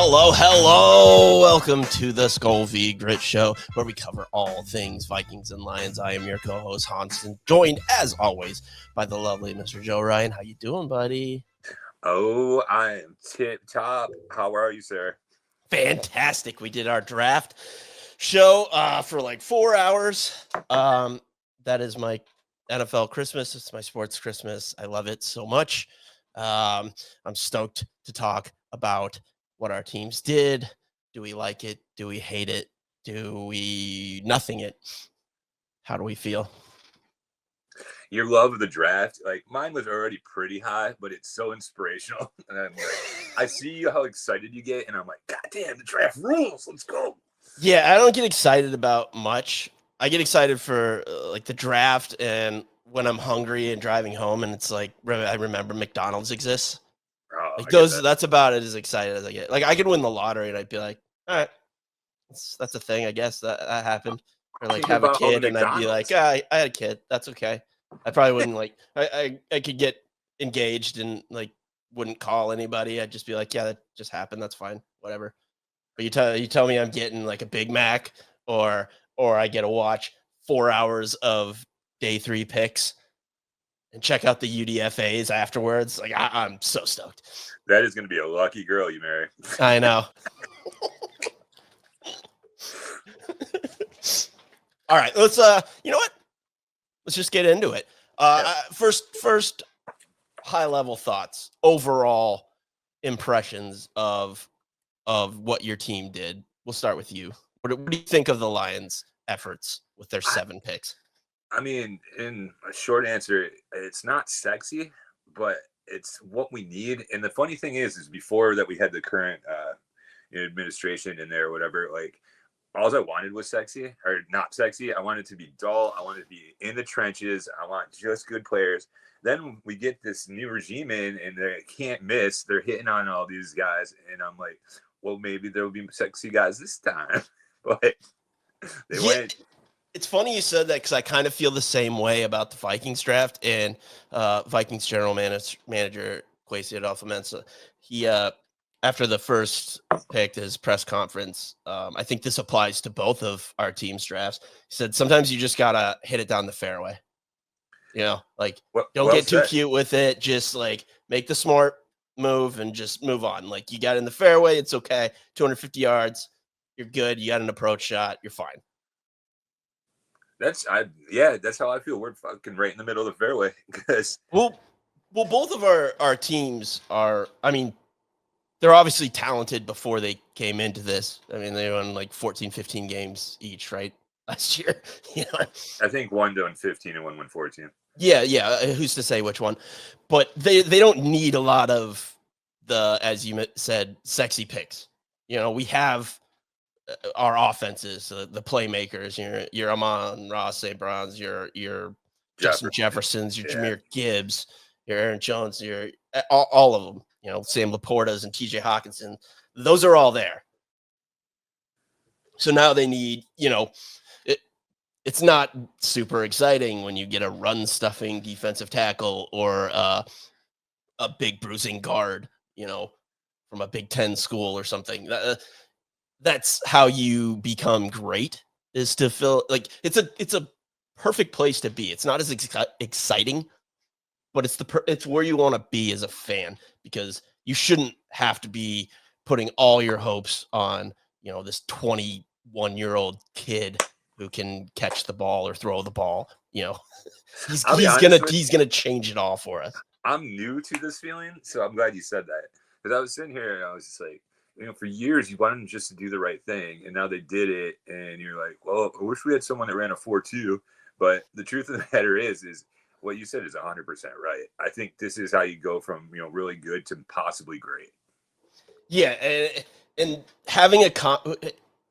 Hello. Welcome to the Skol v Grit Show, where we cover all things Vikings and Lions. I am your co-host, Hanston, joined, as always, by the lovely Mr. Joe Ryan. How you doing, buddy? Oh, I am tip-top. How are you, sir? Fantastic. We did our draft show for like 4 hours. That is my NFL Christmas. It's my sports Christmas. I love it so much. I'm stoked to talk about what our teams did. Do we like it? Do we hate it? Do we nothing it? How do we feel? Your love of the draft, like mine was already pretty high, but it's so inspirational. And I'm like, I see how excited you get, and I'm like, God damn, the draft rules. Let's go. Yeah, I don't get excited about much. I get excited for like the draft and when I'm hungry and driving home, and it's like I remember McDonald's exists. Like that's about it as excited as I get. Like I could win the lottery and I'd be like, all right, that's a thing, I guess that happened. Or like have a kid and I'd be like, I had a kid. That's okay. I probably wouldn't like. I could get engaged and like wouldn't call anybody. I'd just be like, yeah, that just happened. That's fine. Whatever. But you tell me I'm getting like a Big Mac or I get to watch 4 hours of day 3 picks and check out the UDFAs afterwards. Like I'm so stoked. That is going to be a lucky girl you marry. I know. All right, let's you know what? Let's just get into it. First high level thoughts, overall impressions of what your team did. We'll start with you. What do you think of the Lions' efforts with their 7 picks? I mean, in a short answer, it's not sexy, but it's what we need. And the funny thing is before that we had the current administration in there or whatever, like all I wanted was sexy or not sexy. I wanted to be dull. I wanted to be in the trenches. I want just good players. Then we get this new regime in and they can't miss. They're hitting on all these guys. And I'm like, well, maybe there'll be sexy guys this time. But they went. It's funny you said that because I kind of feel the same way about the Vikings draft and Vikings general manager Kwesi Adolfo-Mensah. He after the first pick, his press conference, I think this applies to both of our team's drafts. He said sometimes you just gotta hit it down the fairway. You know, like don't get too cute with it. Just like make the smart move and just move on. Like you got in the fairway, it's okay. 250 yards, you're good. You got an approach shot, you're fine. That's how I feel. We're fucking right in the middle of the fairway. Well, both of our teams are. I mean, they're obviously talented before they came into this. I mean, they won like 14, 15 games each, right? Last year, you know. I think one won 15 and one won 14. Yeah. Who's to say which one? But they don't need a lot of the, as you said, sexy picks. You know, we have our offenses, the playmakers, your Amon-Ra St. Browns, your Justin Jeffersons, your Jahmyr Gibbs, your Aaron Jones, your all of them, you know, Sam Laporta's and TJ Hawkinson. Those are all there. So now they need, you know, it's not super exciting when you get a run-stuffing defensive tackle or a big bruising guard, you know, from a Big Ten school or something. That's how you become great, is to feel like it's a perfect place to be. It's not as exciting, but it's where you want to be as a fan, because you shouldn't have to be putting all your hopes on, you know, this 21-year-old kid who can catch the ball or throw the ball. You know, he's gonna change it all for us. I'm new to this feeling, so I'm glad you said that, because I was sitting here and I was just like, you know, for years you wanted them just to do the right thing, and now they did it, and you're like, well, I wish we had someone that ran a 4.2. But the truth of the matter is what you said is 100% right. I think this is how you go from, you know, really good to possibly great. Yeah, and having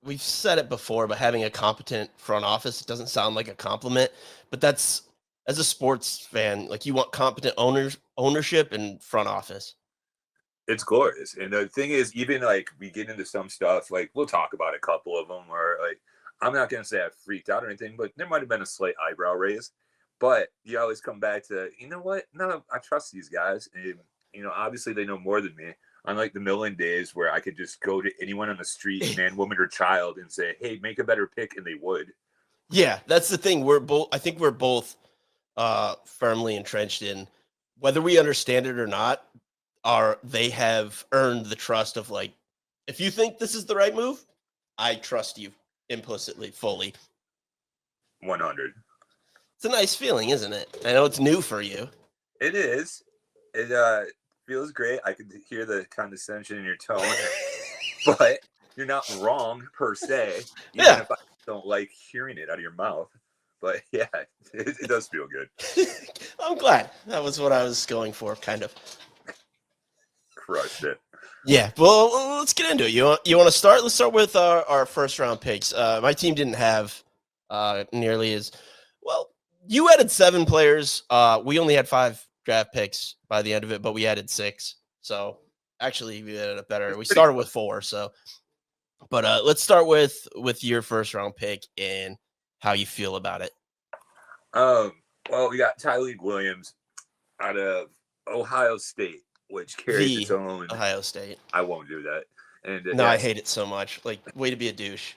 we've said it before, but having a competent front office, it doesn't sound like a compliment, but that's, as a sports fan, like you want competent ownership and front office. It's glorious. And the thing is, even like we get into some stuff, like we'll talk about a couple of them where, like, I'm not going to say I freaked out or anything, but there might have been a slight eyebrow raise. But you always come back to, you know what? No, I trust these guys. And, you know, obviously they know more than me. unlike the Millen days where I could just go to anyone on the street, man, woman, or child, and say, "Hey, make a better pick," and they would. Yeah, that's the thing. I think we're both firmly entrenched in whether we understand it or not. They have earned the trust of like, if you think this is the right move, I trust you implicitly, fully. 100. It's a nice feeling, isn't it? I know it's new for you. It is. It feels great. I could hear the condescension in your tone, but you're not wrong per se, even if I don't like hearing it out of your mouth. But yeah, it does feel good. I'm glad. That was what I was going for, kind of. Crushed it. Yeah, well, let's get into it. You want to start? Let's start with our first round picks. My team didn't have nearly as well. You added 7 players. We only had 5 draft picks by the end of it, but we added 6. So actually, we added it better. We started with 4. So, but let's start with your first round pick and how you feel about it. Well, we got Tyleek Williams out of Ohio State, which carries its own. Ohio State. I won't do that. And no, I hate it so much. Like, way to be a douche.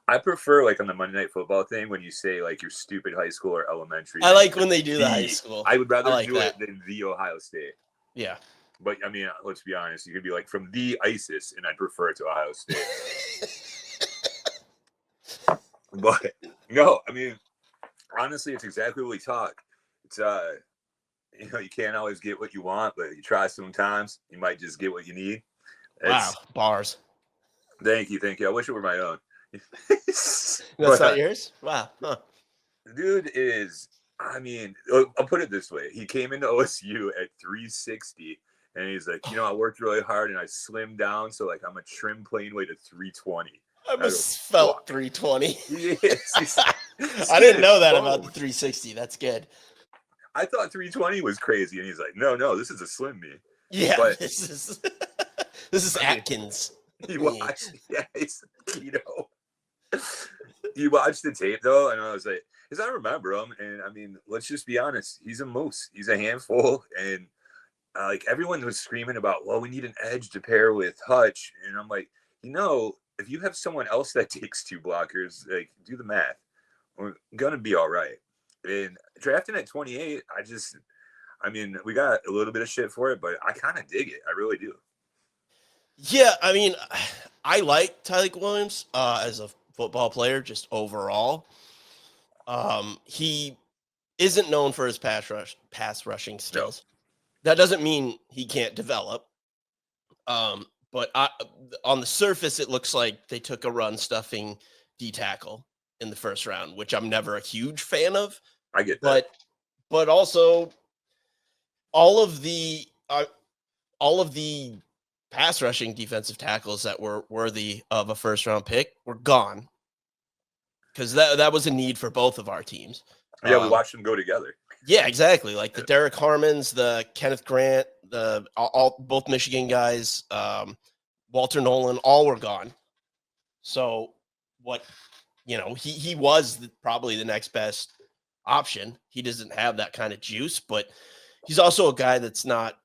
I prefer, like, on the Monday Night Football thing when you say, like, your stupid high school or elementary. I like when they do the high school. I would rather do it than the Ohio State. Yeah. But, I mean, let's be honest. You could be like, from the ISIS, and I'd prefer it to Ohio State. But, no, I mean, honestly, it's exactly what we talk. It's, you know, you can't always get what you want, but you try sometimes. You might just get what you need. Wow, bars. Thank you. I wish it were my own. That's not yours? Wow. Huh. Dude is, I mean, I'll put it this way. He came into OSU at 360, and he's like, you know, I worked really hard, and I slimmed down, so, like, I'm a trim plane weight of 320. I just felt 320. Yes, I didn't know that about the 360. That's good. I thought 320 was crazy, and he's like, no, this is a slim me. Yeah, but this is Atkins. You watched, you watched the tape though, and I was like, because I remember him, and I mean, let's just be honest, he's a moose, he's a handful, and like everyone was screaming about, well, we need an edge to pair with Hutch, and I'm like, you know, if you have someone else that takes 2 blockers, like, do the math, we're gonna be all right. And drafting at 28, I mean, we got a little bit of shit for it, but I kind of dig it. I really do. Yeah, I mean, I like Tyleek Williams as a football player, just overall. He isn't known for his pass rushing skills. No. That doesn't mean he can't develop. But on the surface, it looks like they took a run stuffing D tackle in the first round, which I'm never a huge fan of. I get that. But also all of the pass rushing defensive tackles that were worthy of a first round pick were gone. Because that was a need for both of our teams. Yeah, we watched them go together. Yeah, exactly. Like the Derek Harmons, the Kenneth Grant, both Michigan guys, Walter Nolan, all were gone. So he was probably the next best option. He doesn't have that kind of juice, but he's also a guy that's not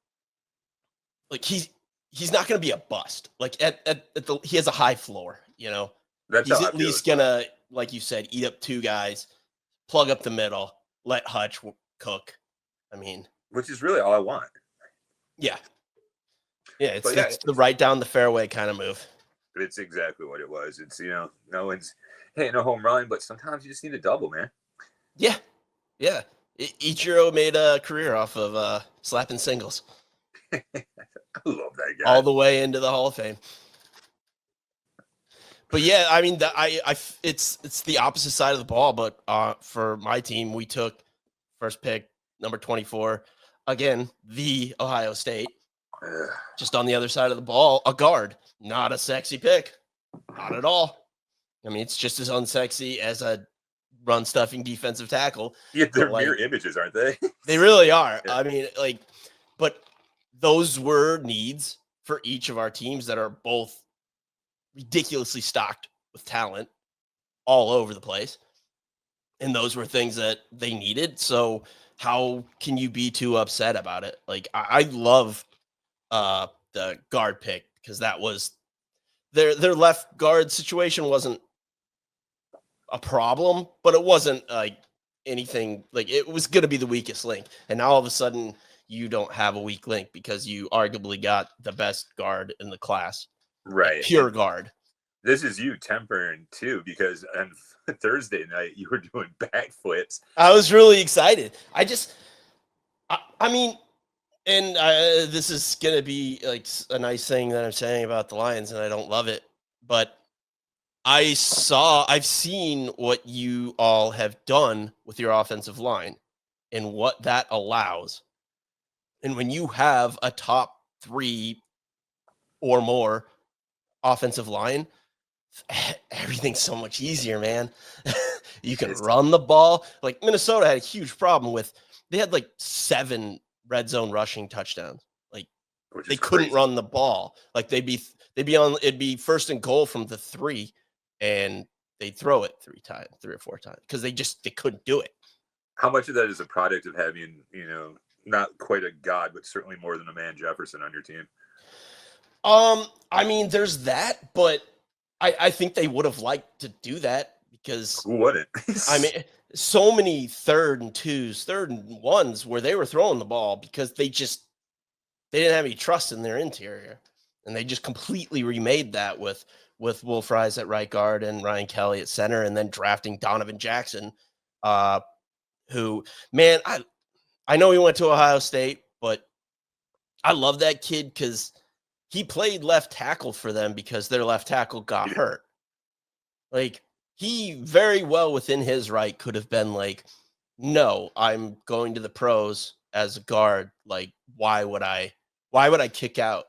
like he's not going to be a bust. Like he has a high floor, you know. He's at least gonna, like you said, eat up 2 guys, plug up the middle, let Hutch cook. I mean, which is really all I want. Yeah. Yeah, it's the right down the fairway kind of move. It's exactly what it was. It's, you know, no one's hitting a home run, but sometimes you just need a double, man. Yeah. Yeah. Ichiro made a career off of slapping singles. I love that guy. All the way into the Hall of Fame. But yeah, I mean, it's the opposite side of the ball. But for my team, we took first pick, number 24, again, the Ohio State. Just on the other side of the ball, a guard. Not a sexy pick. Not at all. I mean, it's just as unsexy as a run stuffing defensive tackle. Yeah, they're mirror images, aren't they? They really are. Yeah. I mean, but those were needs for each of our teams that are both ridiculously stocked with talent all over the place. And those were things that they needed. So how can you be too upset about it? Like, I love the guard pick because that was their left guard situation wasn't a problem, but it wasn't like anything like it was going to be the weakest link. And now all of a sudden you don't have a weak link because you arguably got the best guard in the class, like Right. pure guard. This is you tempering too, because on Thursday night you were doing backflips. I was really excited. I mean, and this is going to be like a nice thing that I'm saying about the Lions, and I don't love it, but I've seen what you all have done with your offensive line and what that allows. And when you have a top 3 or more offensive line, everything's so much easier, man. You can run the ball. Like Minnesota had a huge problem with, they had like 7 red zone rushing touchdowns. Like they couldn't run the ball. Like it'd be first and goal from the 3 and they'd throw it 3 or 4 times because they couldn't do it. How much of that is a product of having, not quite a god, but certainly more than a man Jefferson on your team? I mean, there's that, but I think they would have liked to do that because who wouldn't? I mean, so many 3rd and 2s, 3rd and 1s where they were throwing the ball because they didn't have any trust in their interior, and they just completely remade that with Will Fries at right guard and Ryan Kelly at center, and then drafting Donovan Jackson, who, man, I know he went to Ohio State, but I love that kid because he played left tackle for them because their left tackle got hurt. Like, he very well within his right could have been like, no, I'm going to the pros as a guard. Like, why would I kick out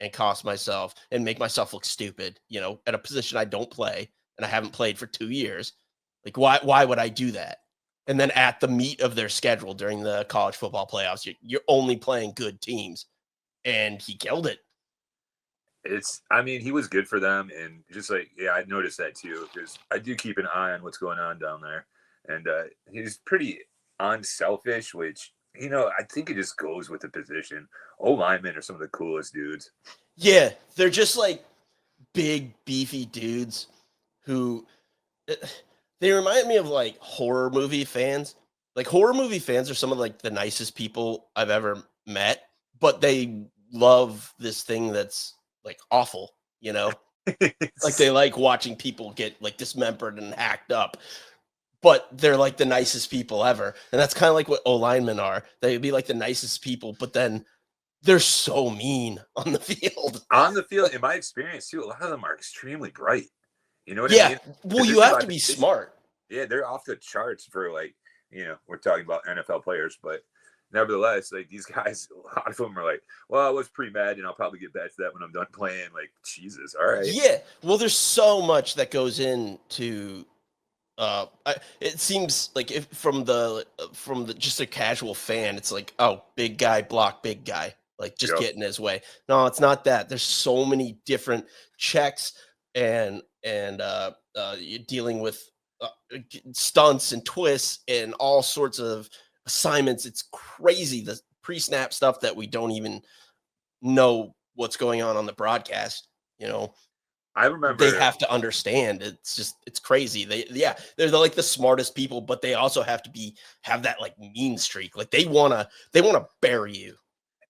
and cost myself and make myself look stupid, at a position I don't play and I haven't played for 2 years? Like, why would I do that? And then at the meat of their schedule during the college football playoffs, you're only playing good teams, and he killed it. He was good for them, and just like, I noticed that too, because I do keep an eye on what's going on down there, and he's pretty unselfish, which, I think it just goes with the position. O-linemen are some of the coolest dudes. Yeah, they're just like big, beefy dudes who they remind me of like horror movie fans. Like horror movie fans are some of like the nicest people I've ever met, but they love this thing that's like awful, like they like watching people get like dismembered and hacked up, but they're like the nicest people ever. And that's kind of like what O-linemen are. They'd be like the nicest people, but then they're so mean on the field. On the field, in my experience too, a lot of them are extremely bright. You know what I mean? Well, you have to be smart. Yeah, they're off the charts for like, we're talking about NFL players, but nevertheless, like these guys, a lot of them are like, well, I was pretty mad, and I'll probably get back to that when I'm done playing. Like, Jesus, all right. Yeah, well, there's so much that goes into. It seems like if from the just a casual fan, it's like, oh, big guy block big guy, like just get in his way. No, it's not that. There's so many different checks and you're dealing with stunts and twists and all sorts of assignments. It's crazy, the pre-snap stuff that we don't even know what's going on the broadcast. I remember they have to understand. It's crazy. They're like the smartest people, but they also have to have that like mean streak. Like they wanna bury you.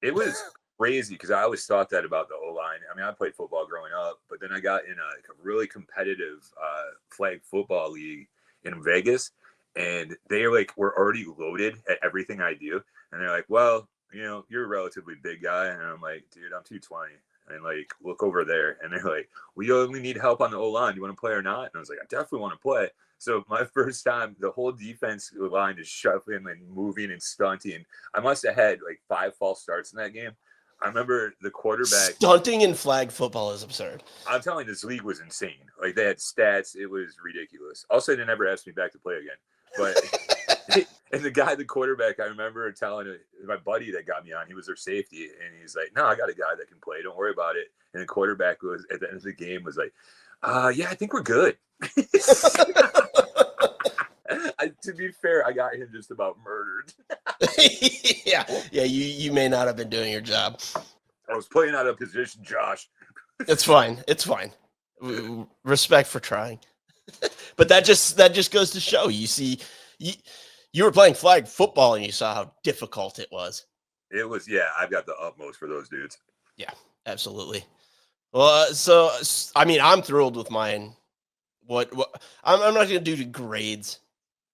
It was crazy because I always thought that about the O-line. I mean, I played football growing up, but then I got in a really competitive flag football league in Vegas, and they were already loaded at everything I do. And they're like, well, you're a relatively big guy. And I'm like, dude, I'm 220. And like, look over there. And they're like, we only need help on the O-line. You want to play or not? And I was like, I definitely want to play. So my first time, the whole defense line is shuffling and moving and stunting. I must have had like 5 false starts in that game. I remember the quarterback. Stunting in flag football is absurd. I'm telling you, this league was insane. Like, they had stats. It was ridiculous. Also, they never asked me back to play again. But and the quarterback, I remember telling my buddy that got me on, he was their safety, and he's like, no, I got a guy that can play. Don't worry about it. And the quarterback was, at the end of the game, was like, yeah, I think we're good. To be fair, I got him just about murdered. Yeah, you may not have been doing your job. I was playing out of position, Josh. It's fine. It's fine. Respect for trying. But that just goes to show. You see, you were playing flag football and you saw how difficult it was. It was, yeah. I've got the utmost for those dudes. Yeah, absolutely. Well, so I mean, I'm thrilled with mine. What I'm not going to do the grades.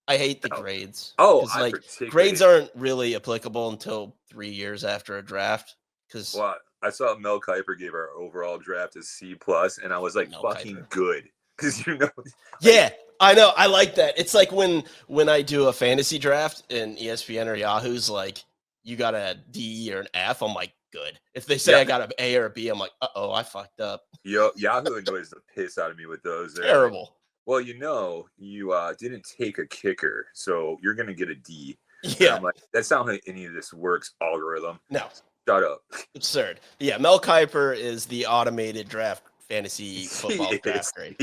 I hate the grades. Oh, like particularly grades aren't really applicable until 3 years after a draft. Because well, I saw Mel Kiper gave our overall draft a C+, and I was like, Mel fucking Kiper. good, because like, yeah, I know, I like that. It's like when I do a fantasy draft in ESPN or Yahoo's, like you got a D or an F. I'm like, good. If they say I got an A or a B, I'm like, oh, I fucked up. Yahoo annoys the piss out of me with those. Terrible. Like, well, you didn't take a kicker, so you're gonna get a D. Yeah, and I'm like, that's not how any of this works. Algorithm. No, shut up. Absurd. Yeah, Mel Kiper is the automated draft fantasy football draft grade.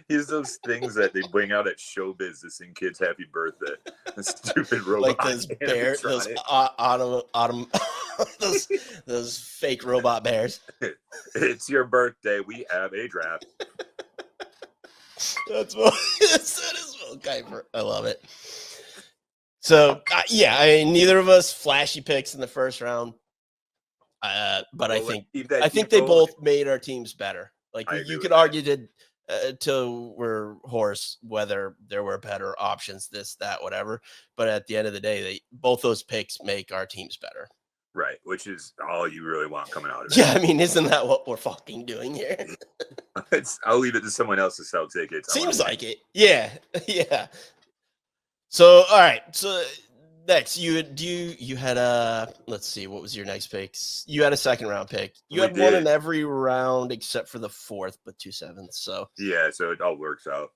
He's those things that they bring out at showbiz to sing kids happy birthday. The stupid robot. Like those bears, those those fake robot bears. It's your birthday. We have a draft. That is Mel Kiper. I love it. So yeah, I mean, neither of us flashy picks in the first round, but I think they both made our teams better. Like you could argue till we're hoarse whether there were better options, this, that, whatever. But at the end of the day, both those picks make our teams better. Right, which is all you really want coming out of it. Yeah, I mean, isn't that what we're fucking doing here? I'll leave it to someone else to sell tickets. Seems like it. Yeah, yeah. So, all right. So next, you had a, let's see, what was your next pick? You had a second round pick. You had one in every round except for the fourth, but 2 7ths. So yeah, so it all works out.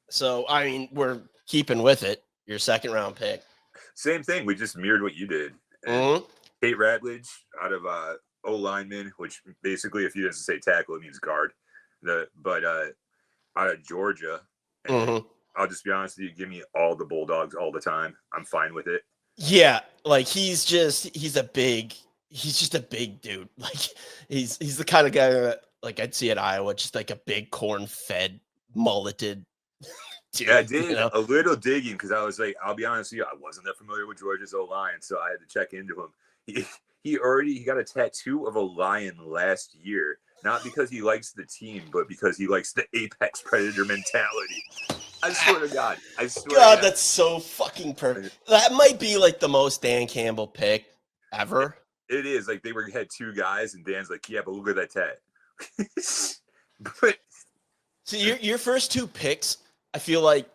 So I mean, we're keeping with it. Your second round pick. Same thing. We just mirrored what you did. Kate Radledge out of O lineman, which basically, if you didn't say tackle, it means guard. But out of Georgia. I'll just be honest with you, give me all the Bulldogs all the time. I'm fine with it. Yeah, like he's just a big dude. Like he's the kind of guy that like I'd see at Iowa, just like a big corn-fed, mulleted dude. Yeah, I did a little digging because I was like, I'll be honest with you, I wasn't that familiar with Georgia's O-line, so I had to check into him. He got a tattoo of a lion last year, not because he likes the team, but because he likes the apex predator mentality. I swear to God. God, that's so fucking perfect. That might be like the most Dan Campbell pick ever. It is. Like they had 2 guys, and Dan's like, yeah, but look at that tat. But see, your first 2 picks, I feel like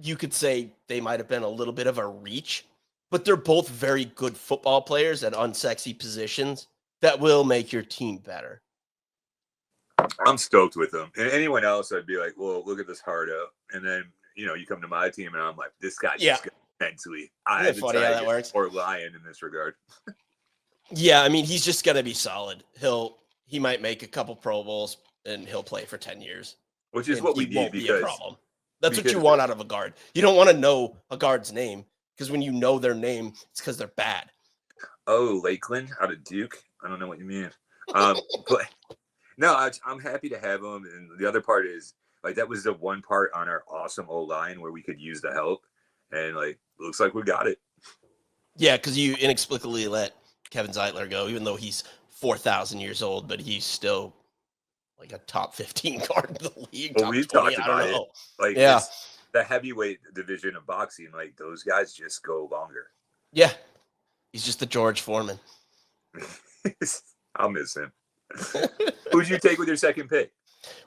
you could say they might have been a little bit of a reach, but they're both very good football players at unsexy positions that will make your team better. I'm stoked with them. And anyone else, I'd be like, well, look at this hardo. And then, you come to my team, and I'm like, this guy just mentally. I have funny how that works. Or lion in this regard. Yeah, I mean, he's just going to be solid. He might make a couple Pro Bowls, and he'll play for 10 years. Which is what we need because... be a problem. That's what you want out of a guard. You don't want to know a guard's name, because when you know their name, it's because they're bad. Oh, Lakeland out of Duke? I don't know what you mean. But no, I'm happy to have him. And the other part is, like, that was the one part on our awesome O-line where we could use the help. And, like, looks like we got it. Yeah, because you inexplicably let Kevin Zeitler go, even though he's 4,000 years old, but he's still like a top 15 guard in the league. Well, we've talked about it. Like, the heavyweight division of boxing, like, those guys just go longer. Yeah. He's just the George Foreman. I'll miss him. Who'd you take with your second pick?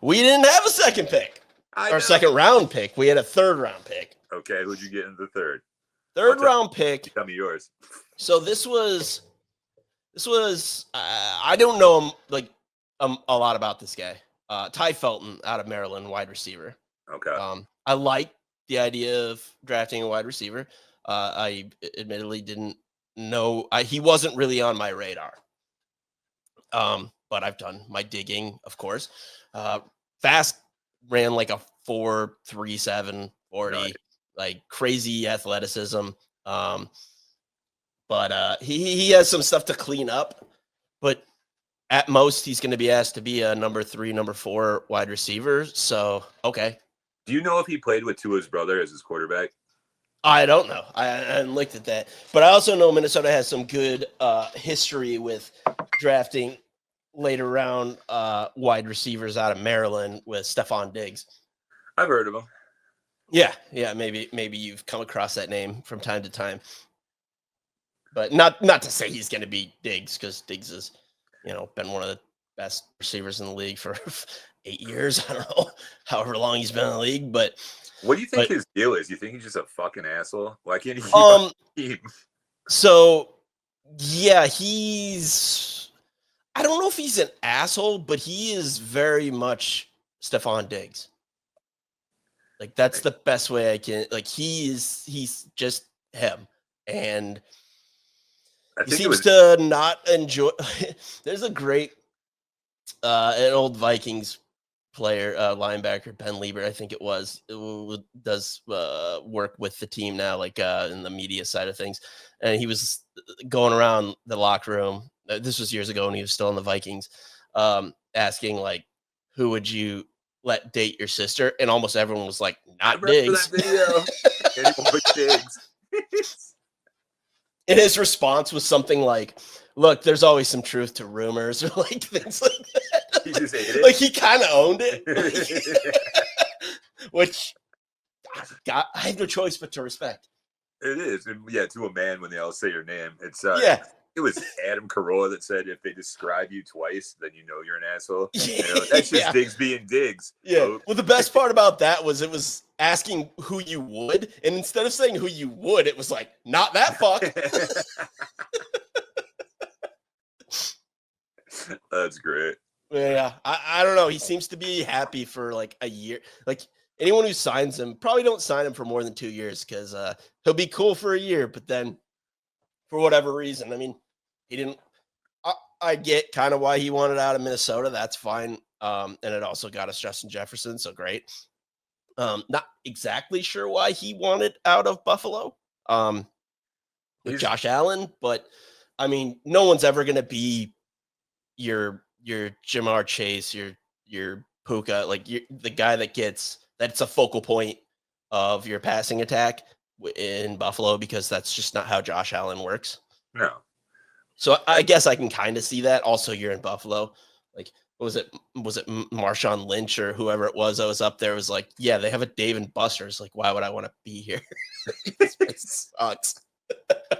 We didn't have a second pick. Our second round pick. We had a third round pick. Okay, who'd you get in the third? Third round pick. Tell me yours. So this was I don't know him like a lot about this guy. Ty Felton out of Maryland, wide receiver. Okay. I like the idea of drafting a wide receiver. I admittedly didn't know he wasn't really on my radar. But I've done my digging, of course. Fast, ran like a 4.37 40, like crazy athleticism. But he has some stuff to clean up. But at most, he's going to be asked to be a number 3, number 4 wide receiver. So, okay. Do you know if he played with Tua's brother as his quarterback? I don't know. I hadn't looked at that. But I also know Minnesota has some good history with drafting later round wide receivers out of Maryland with Stephon Diggs. I've heard of him. Yeah. Maybe you've come across that name from time to time. But not to say he's going to be Diggs, because Diggs has, been one of the best receivers in the league for 8 years. I don't know however long he's been in the league, but what do you think his deal is? You think he's just a fucking asshole? Why can't he keep on the team? So yeah, I don't know if he's an asshole, but he is very much Stephon Diggs. Like, that's the best way I can, like, he's just him. And he seems to not enjoy. There's a great, an old Vikings player, linebacker, Ben Liebert, I think it was, who does work with the team now, like in the media side of things. And he was going around the locker room. This was years ago when he was still in the Vikings, asking, like, who would you let date your sister? And almost everyone was like, not Diggs. That video. Anyone but Diggs. And his response was something like, look, there's always some truth to rumors, or like things like that. He just ate it. Like, he kind of owned it. Which, God, I have no choice but to respect. It is. And yeah, to a man when they all say your name. It's yeah. It was Adam Carolla that said if they describe you twice, then you know you're an asshole. That's just Diggs being Diggs. Yeah. Oh. Well, the best part about that was it was asking who you would, and instead of saying who you would, it was like, not that fuck. That's great. Yeah. I don't know. He seems to be happy for like a year. Like, anyone who signs him, probably don't sign him for more than 2 years, because he'll be cool for a year, but then for whatever reason, I mean, he didn't. I get kind of why he wanted out of Minnesota. That's fine. And it also got us Justin Jefferson, so great. Not exactly sure why he wanted out of Buffalo with Josh Allen, but I mean, no one's ever going to be your Jamar Chase, your Puka, like the guy that's a focal point of your passing attack in Buffalo, because that's just not how Josh Allen works. No. So I guess I can kind of see that. Also, you're in Buffalo. Like, was it Marshawn Lynch or whoever it was that was up there? It was like, yeah, they have a Dave and Buster's. Like, why would I want to be here? This place sucks.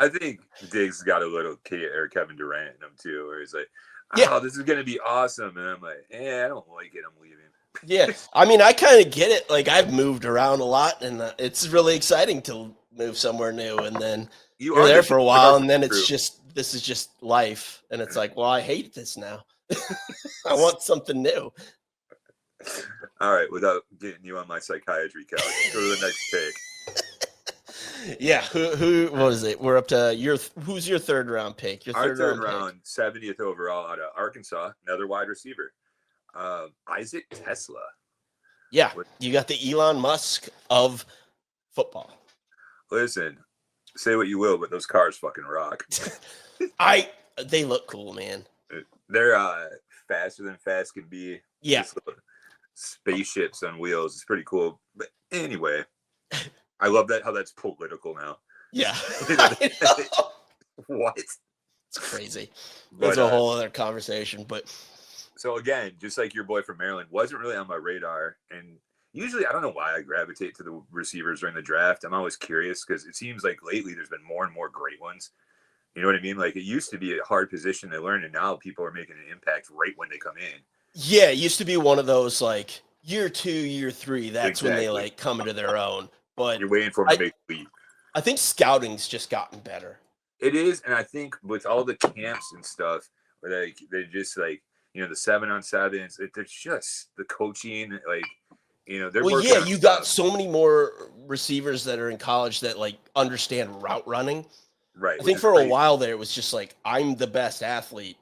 I think Diggs got a little Kevin Durant in him too, where he's like, oh, this is going to be awesome. And I'm like, I don't like it. I'm leaving. Yeah. I mean, I kind of get it. Like, I've moved around a lot, and it's really exciting to move somewhere new. And then you're there for a while, and then this is just life. And it's like, well, I hate this now. I want something new. All right. Without getting you on my psychiatry couch, go to the next pick. Yeah, who what is it? We're up to who's your third round pick? Our third round, 70th overall out of Arkansas, another wide receiver. Isaac Tesla. Yeah, you got the Elon Musk of football. Listen, say what you will, but those cars fucking rock. They look cool, man. They're faster than fast can be. Yeah. Spaceships on wheels. It's pretty cool. But anyway, I love how that's political now. Yeah. What? It's crazy. That's a whole other conversation. But so again, just like your boy from Maryland, wasn't really on my radar. And usually, I don't know why I gravitate to the receivers during the draft. I'm always curious because it seems like lately there's been more and more great ones. You know what I mean? Like, it used to be a hard position to learn, and now people are making an impact right when they come in. Yeah, it used to be one of those, like, year 2, year 3. That's when they, like, come into their own. But you're waiting for them to make the leap. I think scouting's just gotten better. It is, and I think with all the camps and stuff, where they're just like, the 7-on-7s, they're just the coaching, like, they're working on you got so many more receivers that are in college that, like, understand route running. Right. I think for a while there, it was just like, I'm the best athlete.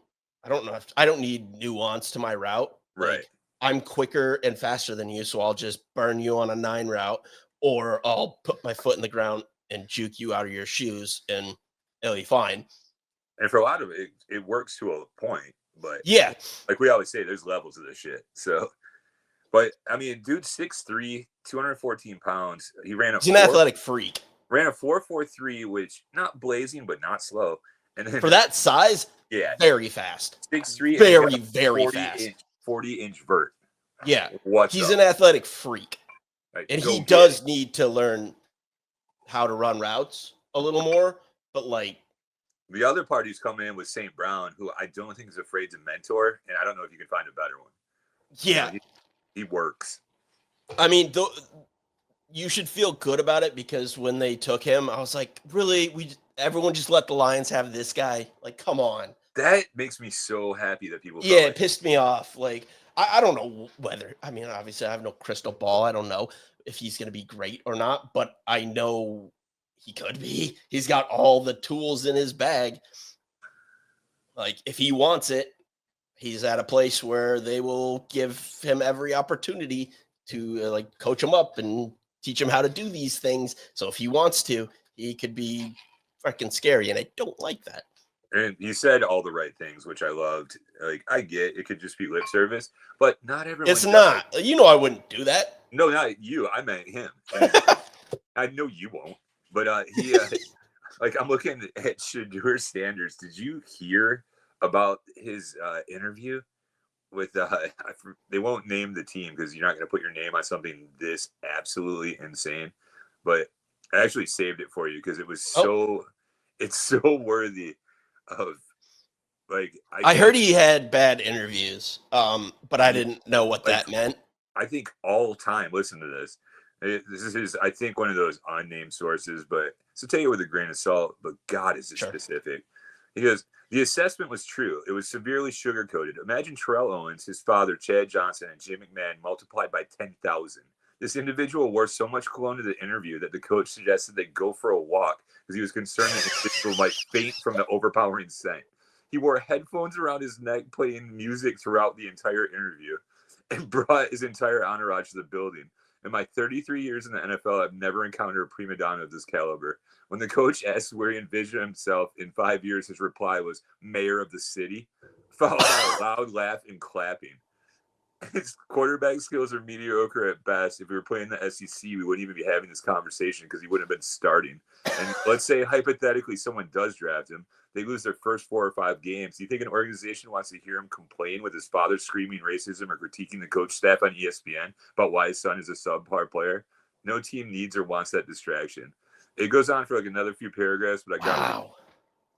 I don't need nuance to my route. Right. Like, I'm quicker and faster than you, so I'll just burn you on a 9 route, or I'll put my foot in the ground and juke you out of your shoes, and it'll be fine. And for a lot of it, it works to a point. But yeah, like we always say, there's levels of this shit. So, but I mean, dude, 6'3", 214 pounds. He ran he's an athletic freak. Ran a 4.43, which not blazing, but not slow. And then for that size, very fast. 6'3", very fast. 40-inch vert. Yeah, he's up? An athletic freak, like, and he does need to learn how to run routes a little more. But like the other part who's coming in with St. Brown, who I don't think is afraid to mentor, and I don't know if you can find a better one. Yeah, he works. I mean, you should feel good about it because when they took him, I was like, really? Everyone just let the Lions have this guy? Like, come on. That makes me so happy that people. Yeah, it pissed me off. Like, I don't know whether. I mean, obviously, I have no crystal ball. I don't know if he's going to be great or not, but I know he could be. He's got all the tools in his bag. Like, if he wants it, he's at a place where they will give him every opportunity to like coach him up and teach him how to do these things. So if he wants to, he could be freaking scary, and I don't like that. And you said all the right things, which I loved. Like, I get it could just be lip service, but not everyone. It's not. You know, I wouldn't do that. No, not you. I meant him. I know you won't. But he, like, I'm looking at Shedeur Sanders. Did you hear about his interview with? They won't name the team because you're not going to put your name on something this absolutely insane. But I actually saved it for you because it was it's so worthy of. Like, I heard he had bad interviews, but I didn't know what that meant. I think all time. Listen to this. This is, I think, one of those unnamed sources, but so take it with a grain of salt. But God, is it specific? He goes, the assessment was true. It was severely sugar-coated. Imagine Terrell Owens, his father, Chad Johnson, and Jim McMahon multiplied by 10,000. This individual wore so much cologne to the interview that the coach suggested they go for a walk because he was concerned that the individual might faint from the overpowering scent. He wore headphones around his neck, playing music throughout the entire interview, and brought his entire entourage to the building. In my 33 years in the NFL, I've never encountered a prima donna of this caliber. When the coach asked where he envisioned himself in 5 years, his reply was mayor of the city, followed by a loud laugh and clapping. His quarterback skills are mediocre at best. If we were playing the SEC, we wouldn't even be having this conversation because he wouldn't have been starting. And let's say, hypothetically, someone does draft him. They lose their first 4 or 5 games. Do you think an organization wants to hear him complain with his father screaming racism or critiquing the coach staff on ESPN about why his son is a subpar player? No team needs or wants that distraction. It goes on for like another few paragraphs, but I got it.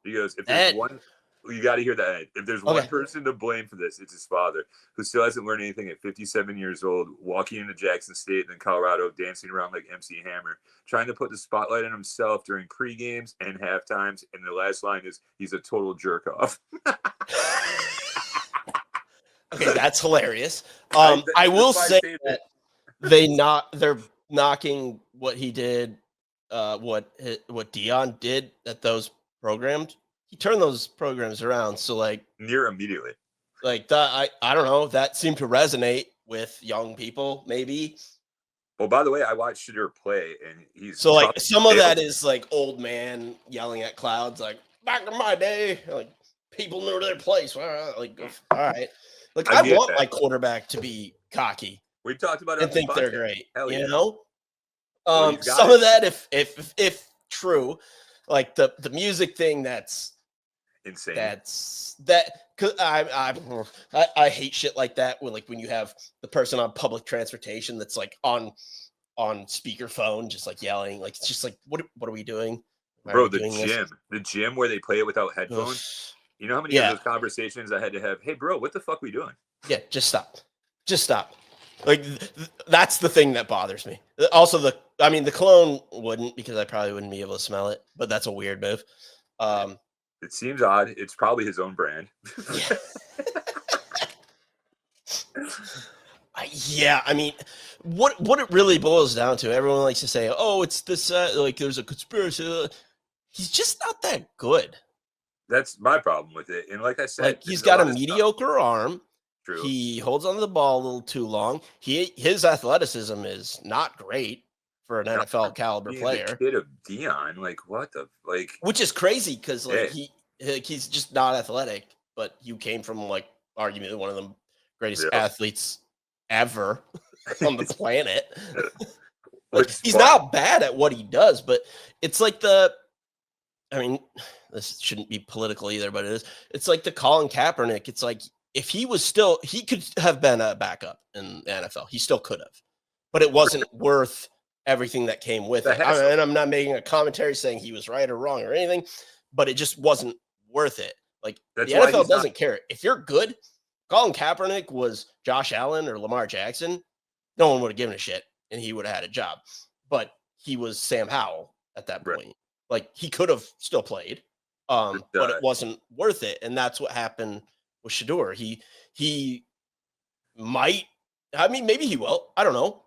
He goes, if there's one, you got to hear that. If there's one person to blame for this, it's his father, who still hasn't learned anything at 57 years old, walking into Jackson State and then Colorado, dancing around like MC Hammer, trying to put the spotlight on himself during pre-games and halftimes. And the last line is, he's a total jerk off. Okay, that's hilarious. I will say that they're knocking what he did, what Dion did at those programs. He turned those programs around. So like near immediately, like that. I don't know. That seemed to resonate with young people, maybe. Well, by the way, I watched Shedeur play, and he's so like some of that is like old man yelling at clouds, like back in my day, like people knew their place. Like, all right, like I want my quarterback to be cocky. We've talked about it and think they're great. You know, some of that, if true, like the music thing, that's insane. Cause I hate shit like that when you have the person on public transportation that's like on speakerphone just like yelling, like it's just like what are we doing? Bro, the gym where they play it without headphones. You know how many of those conversations I had to have? Hey, bro, what the fuck we doing? Yeah, just stop. Like that's the thing that bothers me. Also, the cologne wouldn't, because I probably wouldn't be able to smell it, but that's a weird move. It seems odd. It's probably his own brand. Yeah, I mean, what it really boils down to, everyone likes to say, "Oh, it's this like there's a conspiracy." He's just not that good. That's my problem with it. And like I said, like he's got a mediocre arm. True. He holds on to the ball a little too long. His athleticism is not great for an NFL caliber player. The kid of Dion, like what the like? Which is crazy because like yeah. he's just not athletic, but you came from like arguably one of the greatest Yeah. athletes ever on the planet. Like What's he's fun- not bad at what he does, but it's like I mean, this shouldn't be political either, but it is. It's like the Colin Kaepernick. It's like if he was still, he could have been a backup in the NFL. He still could have, but it wasn't worth everything that came with the it. hassle. And I'm not making a commentary saying he was right or wrong or anything, but it just wasn't worth it. Like That's the why NFL he's not- doesn't care. If you're good, Colin Kaepernick was Josh Allen or Lamar Jackson, no one would have given a shit and he would have had a job. But he was Sam Howell at that point. Right. Like he could have still played, but it wasn't worth it. And that's what happened with Shador. He might, I mean, maybe he will. I don't know.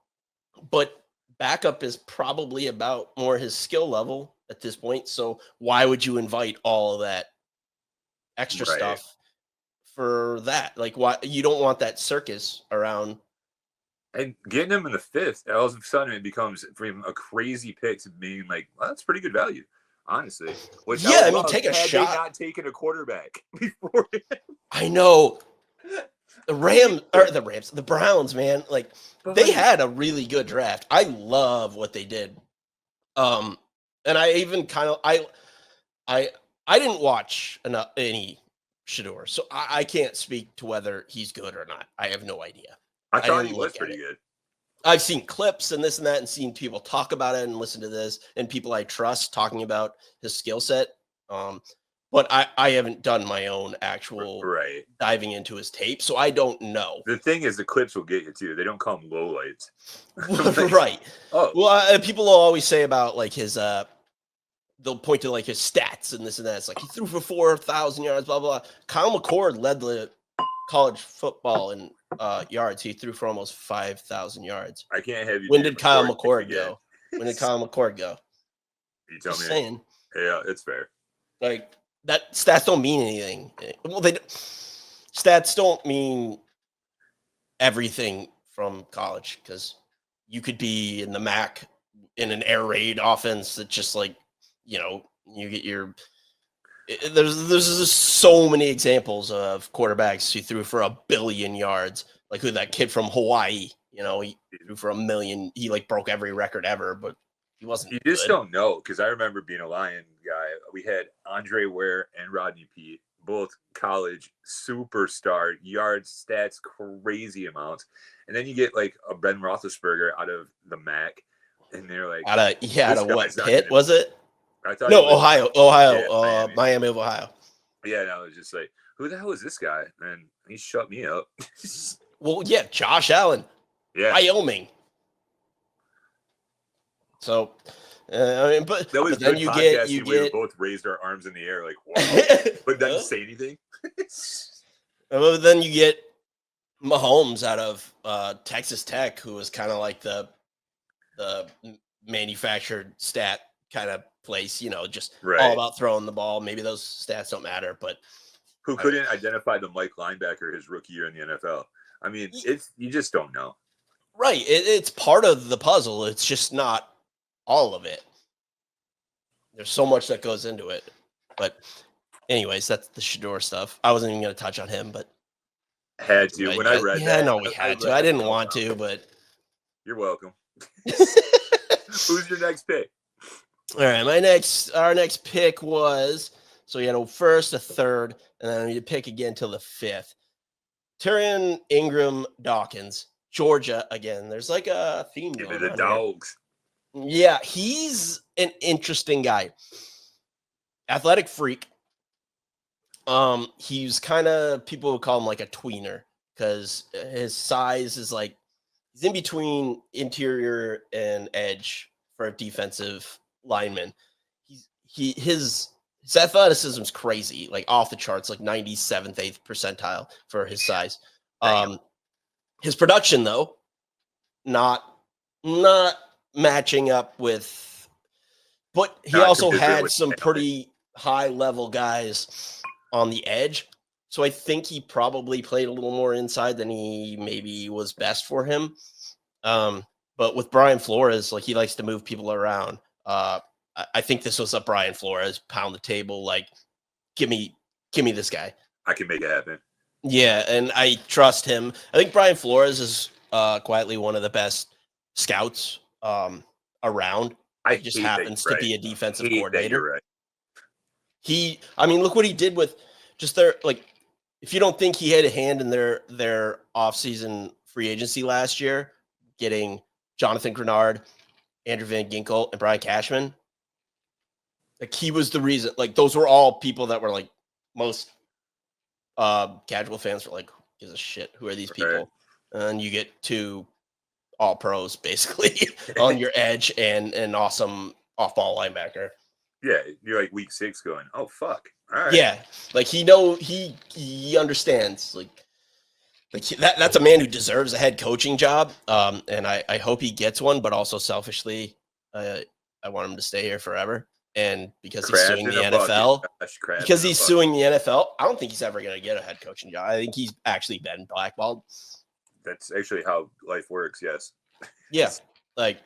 But backup is probably about more his skill level at this point. So why would you invite all of that extra stuff for that? Like, why you don't want that circus around? And getting him in the 5th, all of a sudden it becomes from a crazy pick to being like, well, that's pretty good value, honestly. Which Yeah, I mean, take a shot. They not taken a quarterback before. I know. The Browns, man, like they had a really good draft. I love what they did. And I even kind of I didn't watch any Shador, so I can't speak to whether he's good or not. I have no idea. I thought he was pretty good. I've seen clips and this and that, and seen people talk about it and listen to this, and people I trust talking about his skill set. But I haven't done my own actual diving into his tape, so I don't know. The thing is, the clips will get you too. They don't come lowlights. Right. Oh. Well, people will always say about like his they'll point to like his stats and this and that. It's like he threw for 4,000 yards, blah, blah. Kyle McCord led the college football in yards. He threw for almost 5,000 yards. I can't have you. When did Kyle McCord go? When did Kyle McCord go? You tell me. Saying. Yeah, it's fair. Like that stats don't mean anything. Well, stats don't mean everything from college because you could be in the MAC in an air raid offense that just like, you know, you get your there's just so many examples of quarterbacks who threw for 1 billion yards, like who that kid from Hawaii, you know, he threw for 1 million. He like broke every record ever, but he wasn't. You just don't know because I remember being a Lion guy. We had Andre Ware and Rodney Peete, both college superstar yards, stats, crazy amounts, and then you get like a Ben Roethlisberger out of the MAC, and they're like, out of what Pitt was it? I thought no, Ohio, yeah, Miami of Ohio. Yeah, and I was just like, who the hell is this guy? And he shut me up. Well, yeah, Josh Allen, Wyoming. So, I mean, but then you get we both raised our arms in the air like, wow, but didn't say anything. Well, then you get Mahomes out of Texas Tech, who was kind of like the manufactured stat kind of place, you know, just all about throwing the ball. Maybe those stats don't matter, but who couldn't identify the Mike linebacker his rookie year in the NFL? I mean, you just don't know. Right. It's part of the puzzle. It's just not all of it. There's so much that goes into it. But anyways, that's the Shador stuff. I wasn't even going to touch on him, but had to. When I read that, I know we had to. I didn't want to, but you're welcome. Who's your next pick? All right, our next pick was, so you had a first, a third, and then you pick again till the 5th. Tyrion Ingram Dawkins, Georgia again. There's like a theme. Give me the dogs. Yeah, he's an interesting guy. Athletic freak. He's kind of, people would call him like a tweener because his size is like, he's in between interior and edge for a defensive lineman. His athleticism is crazy, like off the charts, like 97th, 8th percentile for his size. His production though, not matching up with, but he also had some pretty high level guys on the edge. So I think he probably played a little more inside than he maybe was best for him. But with Brian Flores, like he likes to move people around. I think this was a Brian Flores pound the table, like give me this guy. I can make it happen. Yeah, and I trust him. I think Brian Flores is quietly one of the best scouts around. He just happens to be a defensive coordinator. Right. I mean, look what he did with just their like. If you don't think he had a hand in their offseason free agency last year, getting Jonathan Grenard, Andrew Van Ginkel, and Brian Cashman, like he was the reason. Like those were all people that were like most casual fans were like, who gives a shit? Who are these people? Right. And you get two all pros basically on your edge and an awesome off ball linebacker. Yeah, you're like week 6 going, oh fuck. All right. Yeah, like he understands like that's a man who deserves a head coaching job. And I hope he gets one, but also selfishly, I want him to stay here forever. And because he's suing the NFL, I don't think he's ever going to get a head coaching job. I think he's actually been blackballed. That's actually how life works. Yes. Yeah, like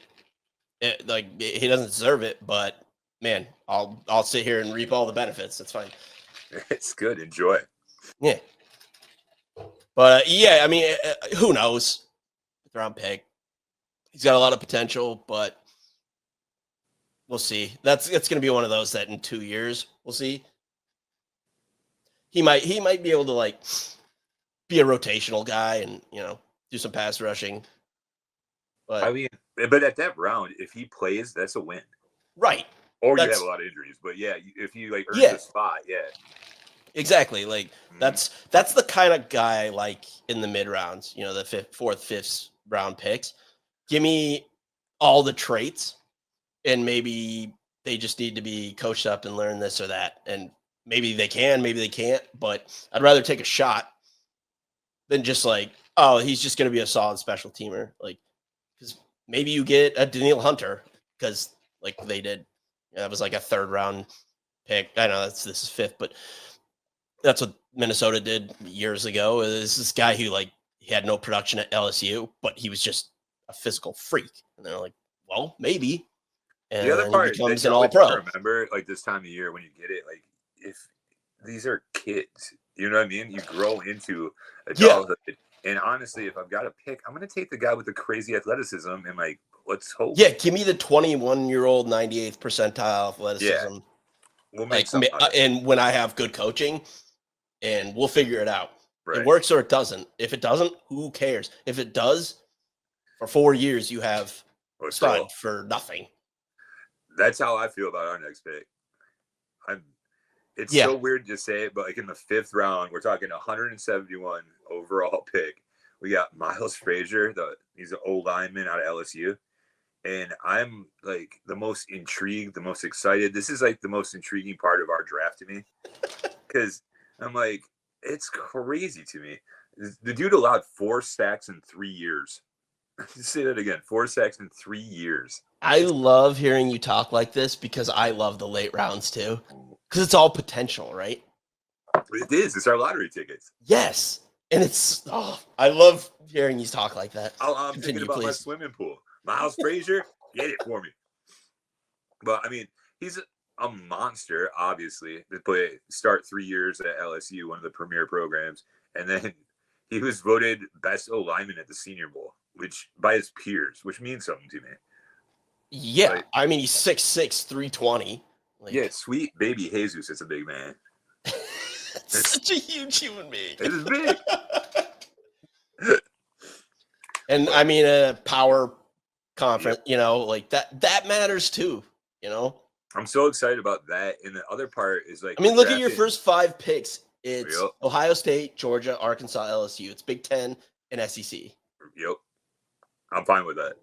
he doesn't deserve it, but man, I'll sit here and reap all the benefits. That's fine. It's good. Enjoy. Yeah. But yeah, I mean, who knows? Round pick. He's got a lot of potential, but we'll see. That's going to be one of those that in 2 years we'll see. He might be able to like be a rotational guy and do some pass rushing. But I mean, but at that round, if he plays, that's a win, right? Or you have a lot of injuries, but yeah, if you like earn the spot, exactly. Like that's the kind of guy like in the mid rounds, the 4th, 5th round picks. Give me all the traits, and maybe they just need to be coached up and learn this or that, and maybe they can, maybe they can't. But I'd rather take a shot than just like, oh, he's just going to be a solid special teamer, like because maybe you get a Daniil Hunter because like they did. That was like a 3rd round pick. I know this is 5th, but that's what Minnesota did years ago. Is this guy who like he had no production at LSU, but he was just a physical freak. And they're like, well, maybe. And the other part he becomes an all-pro. Remember, like this time of year when you get it, like if these are kids, you know what I mean? You grow into adulthood. Yeah. And honestly, if I've got to pick, I'm going to take the guy with the crazy athleticism and like, let's hope. Yeah, give me the 21-year-old 98th percentile athleticism. Yeah. We'll make something and when I have good coaching, and we'll figure it out. Right. It works or it doesn't. If it doesn't, who cares? If it does, for 4 years, you have stud for nothing. That's how I feel about our next pick. It's so weird to say it, but like in the 5th round, we're talking 171 overall pick. We got Miles Frazier, he's an old lineman out of LSU. And I'm like the most intrigued, the most excited. This is like the most intriguing part of our draft to me. Because I'm like, it's crazy to me. The dude allowed 4 sacks in 3 years. Say that again. 4 sacks in 3 years. I love hearing you talk like this because I love the late rounds too. Because it's all potential, right? It is. It's our lottery tickets. Yes. And I love hearing you talk like that. I'm thinking about my swimming pool. Miles Frazier, get it for me. But I mean, he's a monster, obviously. To start 3 years at LSU, one of the premier programs, and then he was voted best O lineman at the Senior Bowl, which by his peers, which means something to me. Yeah, like, I mean, he's 6'6", 320. Like, yeah, sweet baby Jesus is a big man. It's such a huge human being. It is big. And I mean, a power conference, like that matters too, I'm so excited about that. And the other part is like, I mean, look at your first 5 picks. It's Ohio State, Georgia, Arkansas, LSU. It's Big Ten and SEC. Yep. I'm fine with that.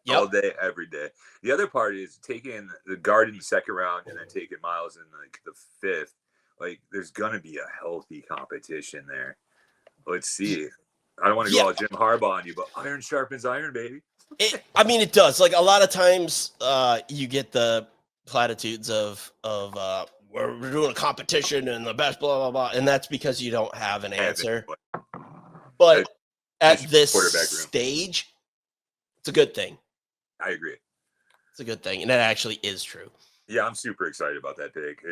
Yep. All day, every day. The other part is taking the guard in the 2nd round and then taking Miles in like the 5th. Like, there's gonna be a healthy competition there. Let's see. I don't want to go all Jim Harbaugh on you, but iron sharpens iron, baby. It does. Like a lot of times, you get the platitudes of we're doing a competition and the best blah blah blah, and that's because you don't have an answer. But at this stage, It's a good thing. I agree. It's a good thing, and that actually is true. Yeah, I'm super excited about that pick.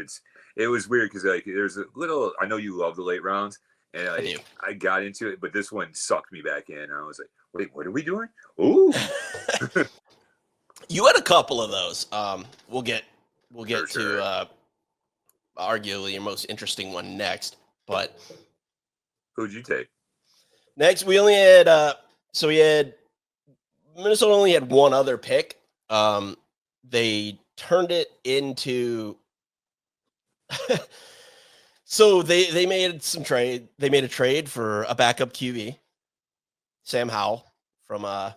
It was weird because like there's a little. I know you love the late rounds, and I do. I got into it, but this one sucked me back in. I was like, wait, what are we doing? Ooh. You had a couple of those. We'll get For sure. to arguably your most interesting one next. But Who'd you take? next, we only had Minnesota only had one other pick. They turned it into so they made some trade. They made a trade for a backup QB, Sam Howell from I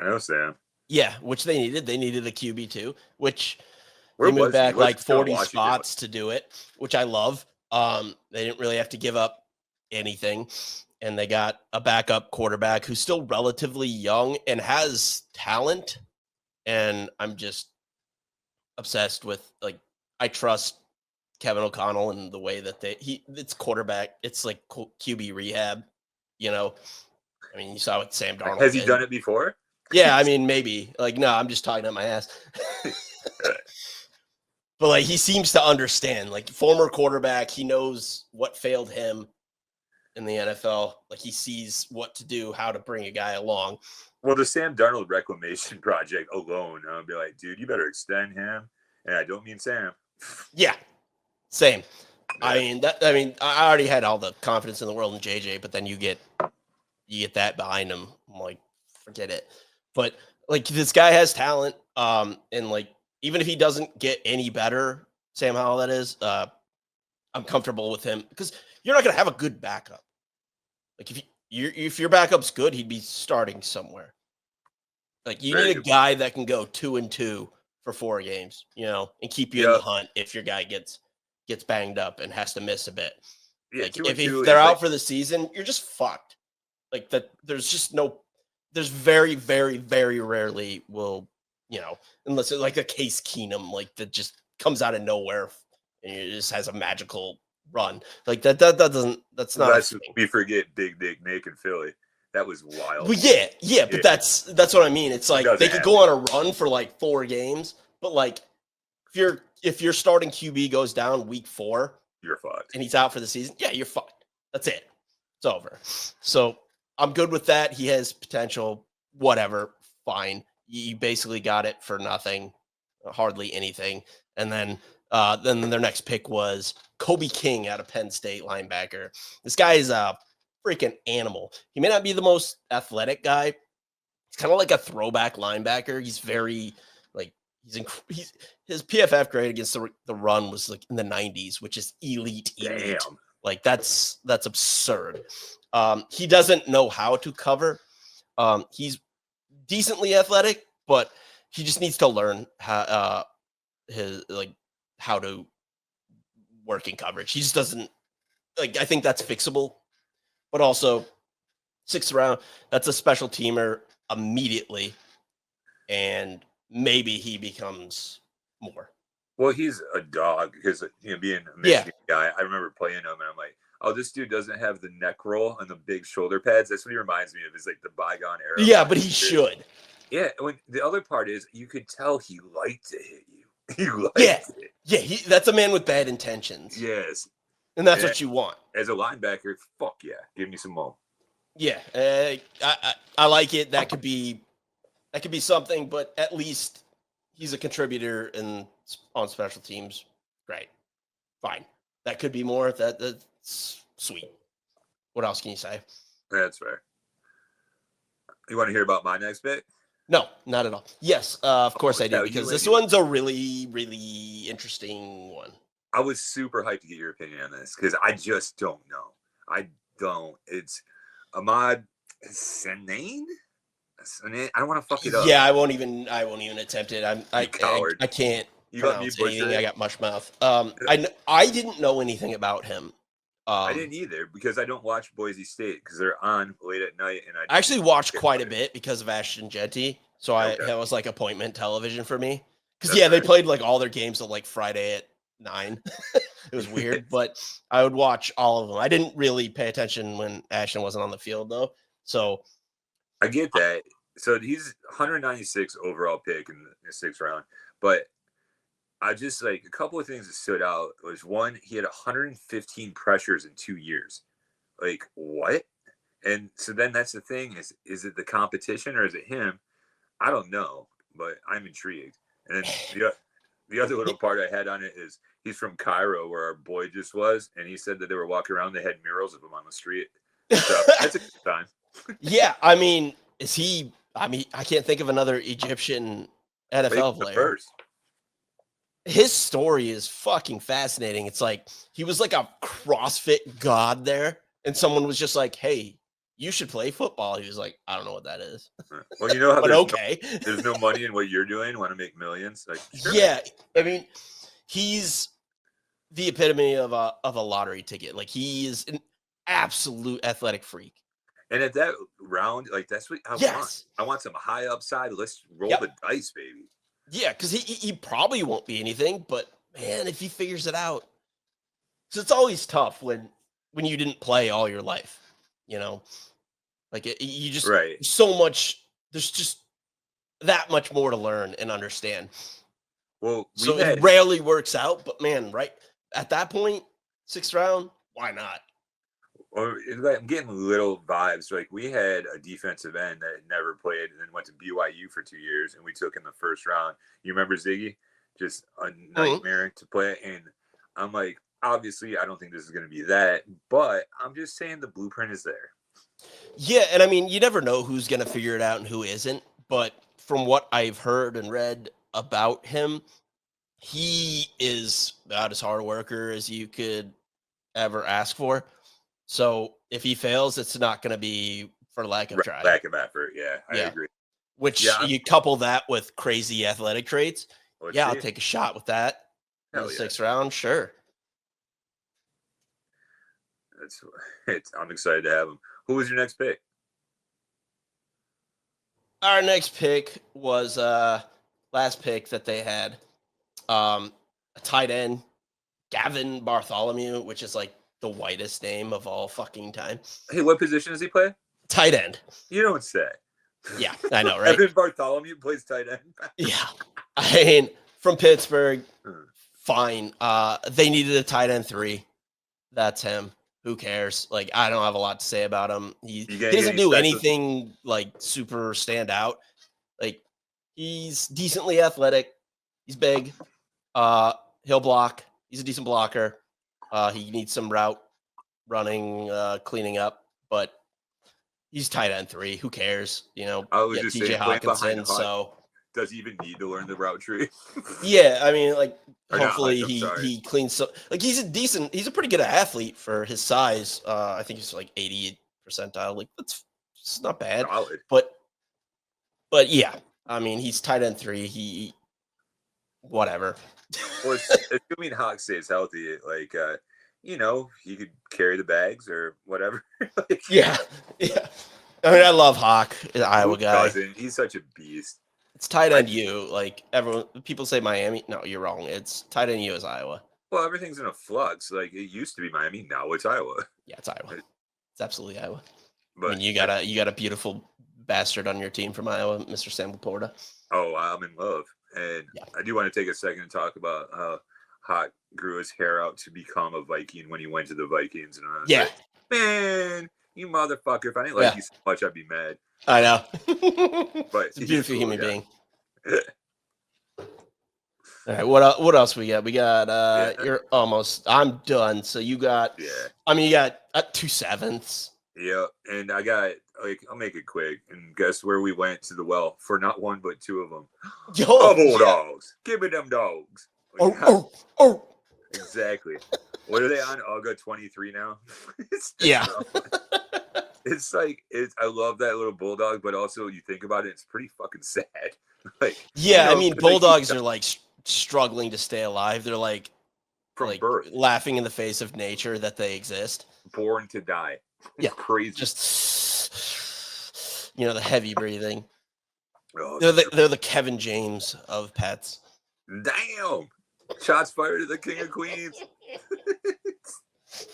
know Sam. yeah, which they needed. They needed a QB too, which Where they moved was he? back like Was he still in 40 Washington? spots to do it, which I love. They didn't really have to give up anything, and they got a backup quarterback who's still relatively young and has talent. And I'm just obsessed with like I trust Kevin O'Connell and the way that it's quarterback. It's like QB rehab, you know. I mean, you saw what Sam Darnold Has he did. done it before? Yeah, I mean, maybe. Like, no, I'm just talking out my ass. But like he seems to understand. Like former quarterback, he knows what failed him in the NFL. Like he sees what to do, how to bring a guy along. Well, the Sam Darnold reclamation project alone, I'll be like, dude, you better extend him. And I don't mean Sam. Yeah, same. Yeah. I mean, I already had all the confidence in the world in JJ, but then you get that behind him. I'm like, forget it. But like this guy has talent. And like even if he doesn't get any better, Sam Howell, that is, I'm comfortable with him because you're not gonna have a good backup. Like if your backup's good, he'd be starting somewhere. Like you need a guy that can go 2-2 for 4 games, you know, and keep you in the hunt if your guy gets banged up and has to miss a bit. Yeah, like if they're out for the season, you're just fucked. Like that, there's very, very, very rarely will, you know, unless it's like a Case Keenum, like that just comes out of nowhere and it just has a magical run. Like that's not. Unless we forget Big Dick Nick in Philly. That was wild. Well, yeah, but that's what I mean. It's like they could go on a run for like 4 games, but like if your starting QB goes down week 4, you're fucked. And he's out for the season, yeah, you're fucked. That's it. It's over. So I'm good with that. He has potential. Whatever, fine. You basically got it for nothing, hardly anything. And then their next pick was Kobe King out of Penn State, linebacker. This guy is a freaking animal. He may not be the most athletic guy. He's kind of like a throwback linebacker. He's very like he's his PFF grade against the run was like in the 90s, which is elite. Damn. Like that's absurd. He doesn't know how to cover. He's decently athletic, but he just needs to learn how to work in coverage. He just doesn't like. I think that's fixable, but also 6th round. That's a special teamer immediately, and maybe he becomes more. Well, he's a dog because being a Michigan guy, I remember playing him, and I'm like, oh, this dude doesn't have the neck roll and the big shoulder pads. That's what he reminds me of. Is like the bygone era. Yeah, but he should. Yeah. When the other part is, you could tell he liked to hit you. He liked it. Yeah. That's a man with bad intentions. Yes. And that's what you want as a linebacker. Fuck yeah, give me some more. Yeah, I like it. That could be something, but at least he's a contributor on special teams. Great, fine. That could be more. That's sweet. What else can you say? That's fair. You want to hear about my next pick? No, not at all. Yes, of course I do, because this one's a really, really interesting one. I was super hyped to get your opinion on this because I just don't know. I don't. It's Ahmad Senane. I don't want to fuck it up. Yeah, I won't even attempt it. I can't. You got me anything. I got mush mouth. I didn't know anything about him. I didn't either because I don't watch Boise State because they're on late at night, and I actually watched quite a bit because of Ashton Jeanty. So that was like appointment television for me. Because they played like all their games at like Friday at 9. It was weird, but I would watch all of them. I didn't really pay attention when Ashton wasn't on the field though. So I get that. So he's 196 overall pick in the 6th round. But I just like a couple of things that stood out was one, he had 115 pressures in 2 years. Like what? And so then that's the thing is it the competition or is it him? I don't know, but I'm intrigued. And then the other little part I had on it is he's from Cairo, where our boy just was, and he said that they were walking around, they had murals of him on the street. So that's a good time. Yeah, I mean, is he? I mean, I can't think of another Egyptian NFL player. First. His story is fucking fascinating. It's like he was like a CrossFit god there, and someone was just like, "Hey, you should play football." He was like, "I don't know what that is." Well, you know how but okay, there's no money in what you're doing. Want to make millions? Like, sure. Yeah, I mean, he's the epitome of a lottery ticket. Like he is an absolute athletic freak. And at that round, like that's what I want. I want some high upside. Let's roll the dice, baby. Yeah, because he probably won't be anything, but man, if he figures it out, so it's always tough when you didn't play all your life, you know, like you just so much. There's just that much more to learn and understand. Well, so it rarely works out, but man, right at that point, 6th round, why not? Well, I'm getting little vibes. Like we had a defensive end that never played and then went to BYU for 2 years, and we took in the 1st round. You remember Ziggy? Just a nightmare to play. And I'm like, obviously, I don't think this is going to be that, but I'm just saying the blueprint is there. Yeah, and I mean, you never know who's going to figure it out and who isn't. But from what I've heard and read about him, he is about as hard a worker as you could ever ask for. So if he fails, it's not going to be for lack of trying. Lack of effort. Yeah, I agree. Which you couple that with crazy athletic traits. I'll take a shot with that in the 6th round. Sure. I'm excited to have him. Who was your next pick? Our next pick was last pick that they had. A tight end, Gavin Bartholomew, which is like the whitest name of all fucking time. Hey, what position does he play? Tight end. You don't say. Yeah, I know, right? Gavin Bartholomew plays tight end. Yeah. I mean, from Pittsburgh, fine. They needed a tight end 3. That's him. Who cares? Like, I don't have a lot to say about him. He doesn't do anything like super stand out. Like, he's decently athletic. He's big. He'll block. He's a decent blocker. He needs some route running, cleaning up, but he's tight end 3. Who cares? You know, I was just TJ Hawkinson. So does he even need to learn the route tree? Yeah, I mean, like hopefully he cleans up. Like he's a pretty good athlete for his size. I think he's like 80th percentile. Like it's not bad. Solid. But yeah, I mean, he's tight end 3. He whatever. Well, assuming Hawk stays healthy, like you know, he could carry the bags or whatever. Yeah. I mean, I love Hawk, the Iowa guy. He's such a beast. It's tight end U. Like people say Miami. No, you're wrong. It's tight end U is Iowa. Well, everything's in a flux. Like it used to be Miami, now it's Iowa. Yeah, it's Iowa. It's absolutely Iowa. But I mean, you got a beautiful bastard on your team from Iowa, Mr. Sam Laporta. Oh, I'm in love. And I do want to take a second and talk about how Hawk grew his hair out to become a Viking when he went to the Vikings. And I was like, man, you motherfucker. If I didn't like you so much, I'd be mad. I know. But it's a beautiful human being. All right, what else we got? We got you're almost. I'm done. So you got. Yeah. I mean, you got 2 7ths. Yeah, and I got I'll make it quick. And guess where we went to the well for not 1 but 2 of them. Double dogs. Give me them dogs. Oh. Exactly. What are they on? Uga 23 now. Yeah. It's like I love that little bulldog, but also you think about it, it's pretty fucking sad. Like I mean, bulldogs are like struggling to stay alive. They're like from birth, laughing in the face of nature that they exist. Born to die. Yeah, crazy. Just the heavy breathing. Oh, they're the Kevin James of pets. Damn. Shots fired to the King of Queens.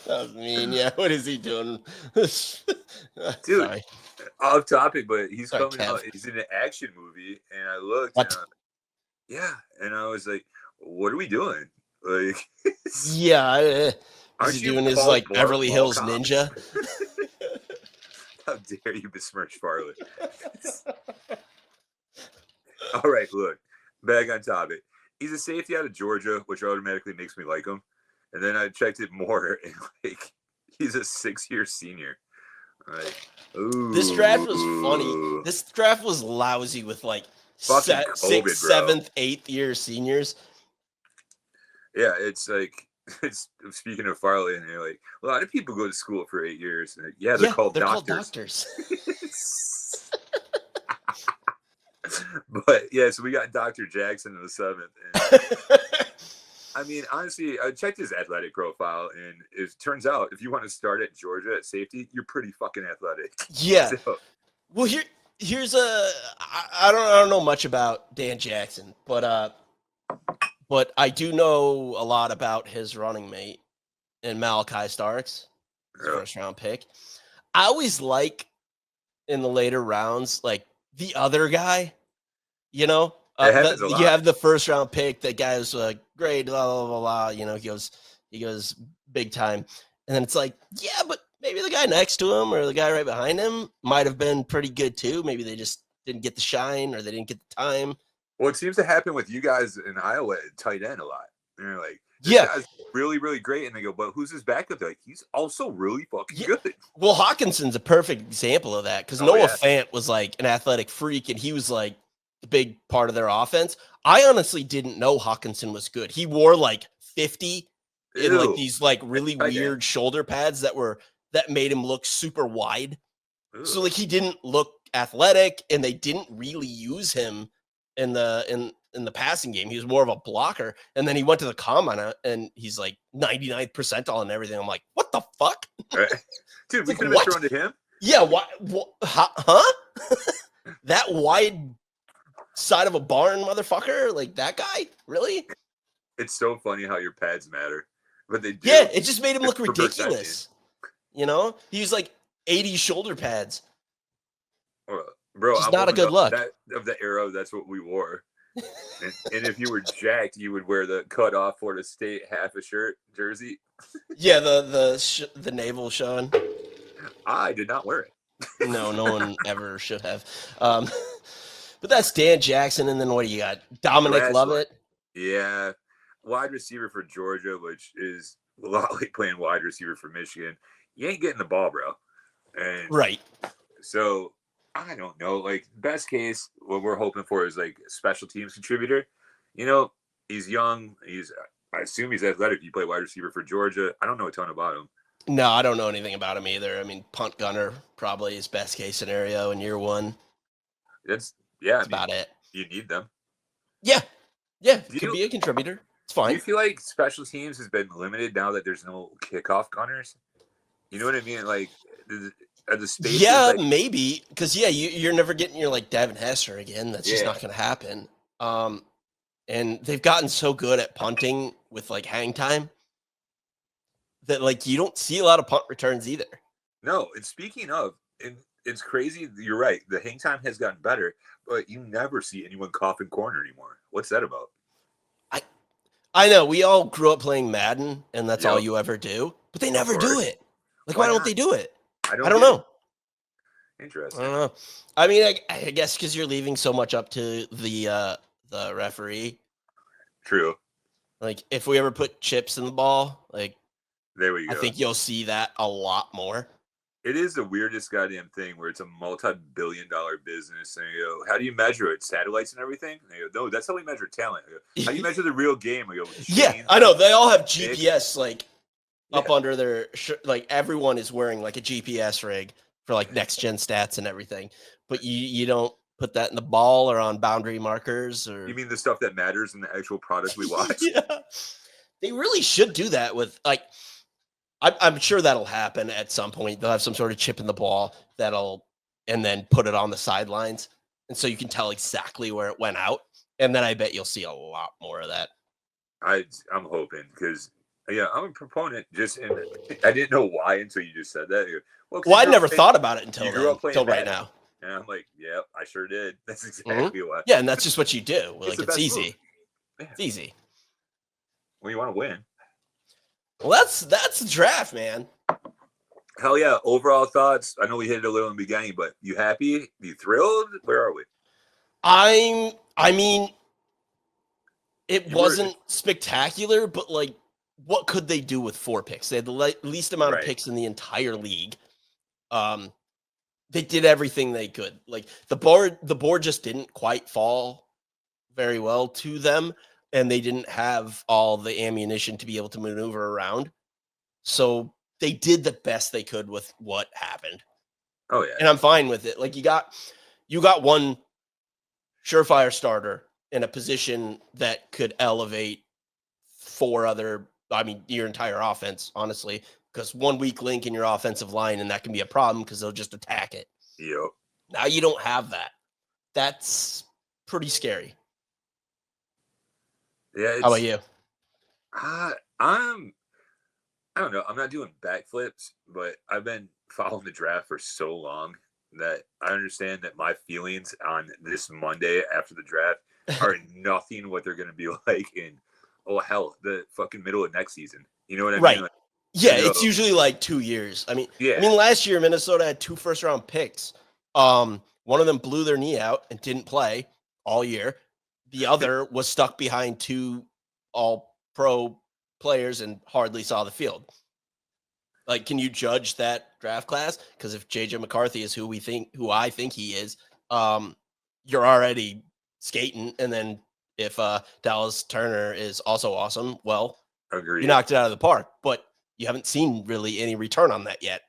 That was mean. Yeah. What is he doing? Dude, Sorry. off topic, but he's Sorry, coming out. Kev. He's in an action movie, and I looked, and What? yeah, and I was like, "What are we doing? Like, Yeah. Is he aren't you doing his Paul like Beverly Mall Hills Cop? Ninja? How dare you besmirch Farley?" All right, look, back on topic. He's a safety out of Georgia, which automatically makes me like him. And then I checked it more, and like he's a 6-year senior. Like, This draft was funny. ooh, This draft was lousy with like fucking sixth, COVID, bro. 7th, 8th-year seniors. Yeah, it's like it's speaking of Farley, and you're like, a lot of people go to school for 8 years. And yeah, they're Yeah, called they're called doctors. doctors. But yeah, so we got Dr. Jackson in the 7th. And I mean, honestly, I checked his athletic profile, and it turns out if you want to start at Georgia at safety, you're pretty fucking athletic. Yeah. So, Well, here's I don't know much about Dan Jackson, but I do know a lot about his running mate and Malachi Starks, his first round pick. I always like in the later rounds, like the other guy, you know, it happens a lot. you have the first round pick. That guy was great, blah blah blah blah. You know, he goes big time, and then it's like, yeah, but maybe the guy next to him or the guy right behind him might have been pretty good too. Maybe they just didn't get the shine or they didn't get the time. Well, it seems to happen with you guys in Iowa at tight end a lot. And you're like, this Yeah, guy's really, really great. And they go, but who's his backup? They're like, he's also really fucking Yeah. good. Well, Hawkinson's a perfect example of that because Noah Fant was like an athletic freak and he was like the big part of their offense. I honestly didn't know Hawkinson was good. He wore like 50 in like Ew. these like really Tight end. weird shoulder pads that made him look super wide. Ew. So like he didn't look athletic and they didn't really use him in the passing game. He was more of a blocker. And then he went to the combine and he's like 99th percentile and everything. I'm like, what the fuck? Dude, we Like, could have been thrown to him. Yeah, what huh? That wide side of a barn, motherfucker? Like that guy? Really? It's so funny how your pads matter. But they do. Yeah, it just made him look For ridiculous. You know? He used like 80 shoulder pads. Bro, Just not a good look. Of the era, that's what we wore. and if you were jacked, you would wear the cut off Florida State half a shirt jersey. Yeah, the navel showing. I did not wear it. No one ever should have. But that's Dan Jackson, and then what do you got? Dominic Lovett. Yeah, wide receiver for Georgia, which is a lot like playing wide receiver for Michigan. You ain't getting the ball, bro. And right. So I don't know. Like best case, what we're hoping for is like a special teams contributor. You know, he's young. I assume he's athletic. He played wide receiver for Georgia. I don't know a ton about him. No, I don't know anything about him either. I mean, punt gunner probably his best case scenario in year one. That's about it. You need them. Yeah. Could be a contributor. It's fine. Do you feel like special teams has been limited now that there's no kickoff gunners? You know what I mean? Like, are the spaces? Yeah, like, maybe because you're never getting your like Devin Hester again. That's just not going to happen. And they've gotten so good at punting with like hang time that like you don't see a lot of punt returns either. No, and speaking of, it's crazy. You're right. The hang time has gotten better, but you never see anyone coughing corner anymore. What's that about? I know we all grew up playing Madden, and that's all you ever do. But they never do it. Like, why don't they do it? I don't know. Interesting. I don't know. I mean, I guess because you're leaving so much up to the referee. True. Like, if we ever put chips in the ball, like, there we go. I think you'll see that a lot more. It is the weirdest goddamn thing where it's a multi-billion-dollar business. And you go, how do you measure it? Satellites and everything? And I go, no, that's how we measure talent. I go, how do you measure the real game? I go, yeah, I know. They all have GPS, like, up under their like everyone is wearing like a GPS rig for like next gen stats and everything, but you don't put that in the ball or on boundary markers or you mean the stuff that matters in the actual product we watch? Yeah, they really should do that with like I'm sure that'll happen at some point. They'll have some sort of chip in the ball and then put it on the sidelines, and so you can tell exactly where it went out, and then I bet you'll see a lot more of that. I'm hoping because Yeah, I'm a proponent. And I didn't know why until you just said that. Well, Well, I because never thought about it you until grew then, up playing till right Madden, now. and I'm like, yep, I sure did. That's Mm-hmm. exactly why. Yeah, and that's just what you do. It's Like, the it's best move. easy. Yeah. It's easy. When you want to win. Well, that's the draft, man. Hell yeah. Overall thoughts. I know we hit it a little in the beginning, but you happy? You thrilled? Where are we? I mean, it You were wasn't spectacular, but like, what could they do with 4 picks? They had the least amount of right. picks in the entire league. They did everything they could. Like the board just didn't quite fall very well to them, and they didn't have all the ammunition to be able to maneuver around. So they did the best they could with what happened. Oh yeah. And I'm fine with it. Like you got one surefire starter in a position that could elevate 4 other, I mean, your entire offense, honestly, because one weak link in your offensive line, and that can be a problem because they'll just attack it. Yep. Now you don't have that. That's pretty scary. Yeah. How about you? I'm. I don't know. I'm not doing backflips, but I've been following the draft for so long that I understand that my feelings on this Monday after the draft are nothing what they're going to be like in, oh, hell, the fucking middle of next season. You know what I mean? Right. Like, Yeah, it's usually like 2 years. I yeah. mean, last year Minnesota had 2 first-round picks. One of them blew their knee out and didn't play all year. The other was stuck behind 2 all-pro players and hardly saw the field. Like, can you judge that draft class? Because if JJ McCarthy is who I think he is, you're already skating. And then if Dallas Turner is also awesome, well, Agreed. you knocked it out of the park. But you haven't seen really any return on that yet.